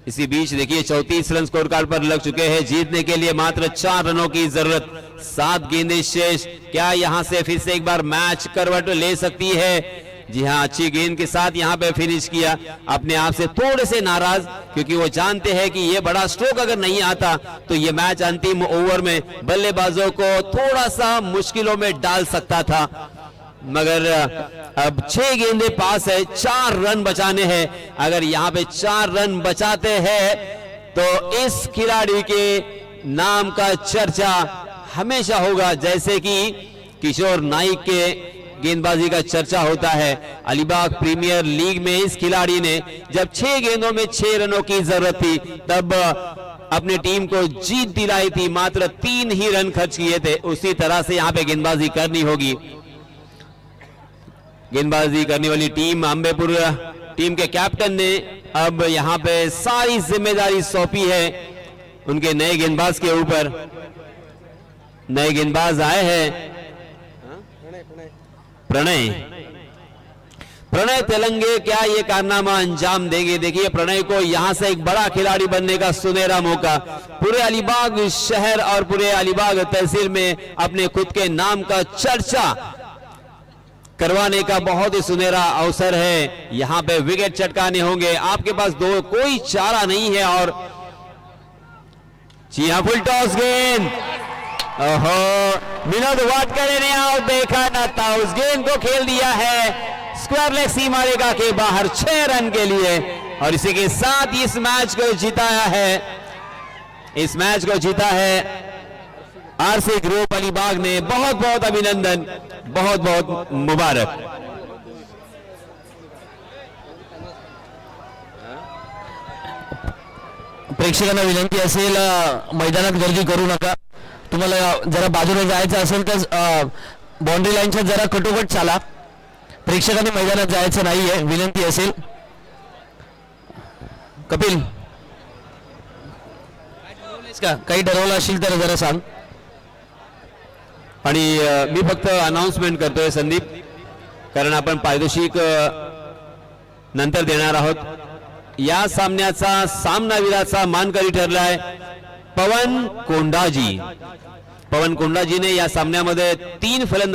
इसी बीच देखिए 34 रन स्कोर कार्ड पर लग चुके हैं, जीतने के लिए मात्र 4 रनों की जरूरत, 7 गेंदें शेष। क्या यहां से फिर से एक बार मैच करवट ले सकती है? जी हां, अच्छी गेंद के साथ यहां पे फिनिश किया। अपने आप से थोड़े से नाराज, क्योंकि वो जानते हैं कि ये बड़ा स्ट्रोक अगर नहीं आता तो ये मैच अंतिम ओवर में बल्लेबाजों को थोड़ा सा मुश्किलों में डाल सकता था। मगर अब 6 गेंदें पास है, 4 रन बचाने हैं। अगर यहां पे 4 रन बचाते हैं तो इस खिलाड़ी के नाम का चर्चा हमेशा होगा, जैसे कि किशोर नाइक के गेंदबाजी का चर्चा होता है। अलीबाग प्रीमियर लीग में इस खिलाड़ी ने जब 6 गेंदों में 6 रनों की जरूरत थी तब अपनी टीम को जीत दिलाई थी, मात्र 3 ही रन खर्च किए थे। उसी तरह से यहां पे गेंदबाजी करनी होगी। गेंदबाजी करने वाली टीम अंबेपुर टीम के कैप्टन ने अब यहां पे सारी जिम्मेदारी सौंपी है उनके नए गेंदबाज के ऊपर। नए गेंदबाज आए हैं प्रणय तेलंगे। क्या ये कारनामा अंजाम देंगे? देखिए प्रणय को यहां से एक बड़ा खिलाड़ी बनने का सुनहरा मौका, पूरे अलीबाग शहर और पूरे अलीबाग तहसील में अपने खुद के नाम का चर्चा करवाने का बहुत ही सुनहरा अवसर है। यहां पे विकेट चटकाने होंगे, आपके पास कोई चारा नहीं है। और जी हां, फुल टॉस गेंद, ओहो, विनोद वाडकर ने और देखा न था, उस गेंद को खेल दिया है स्क्वायर लेग सीमा रेखा के बाहर 6 रन के लिए। और इसी के साथ इस मैच को जिताया है, इस मैच को जीता है आरसी ग्रुप अलीबाग ने। बहुत बहुत अभिनंदन, बहुत बहुत मुबारक। प्रेक्षकांना विनंती असेल मैदानात गर्दी करू नका. तुम्हाला जरा बाजूला जायचं असेल तर बाउंड्री लाईनच्या जरा कटोकट चाला. प्रेक्षकांनी मैदानात जायचं नाहीये, विनंती असेल. कपिल का काही ठरवलं असेल तर जरा सांग. आणि मी फक्त अनाउन्समेंट करतोय संदीप, कारण आपण पारितोषिक नंतर देणार आहोत. या सामन्याचा सामनावीराचा मानकरी ठरलाय पवन कोंडाजी. पवन कोंडाजीने या सामन्यामध्ये 3 फलंदाजी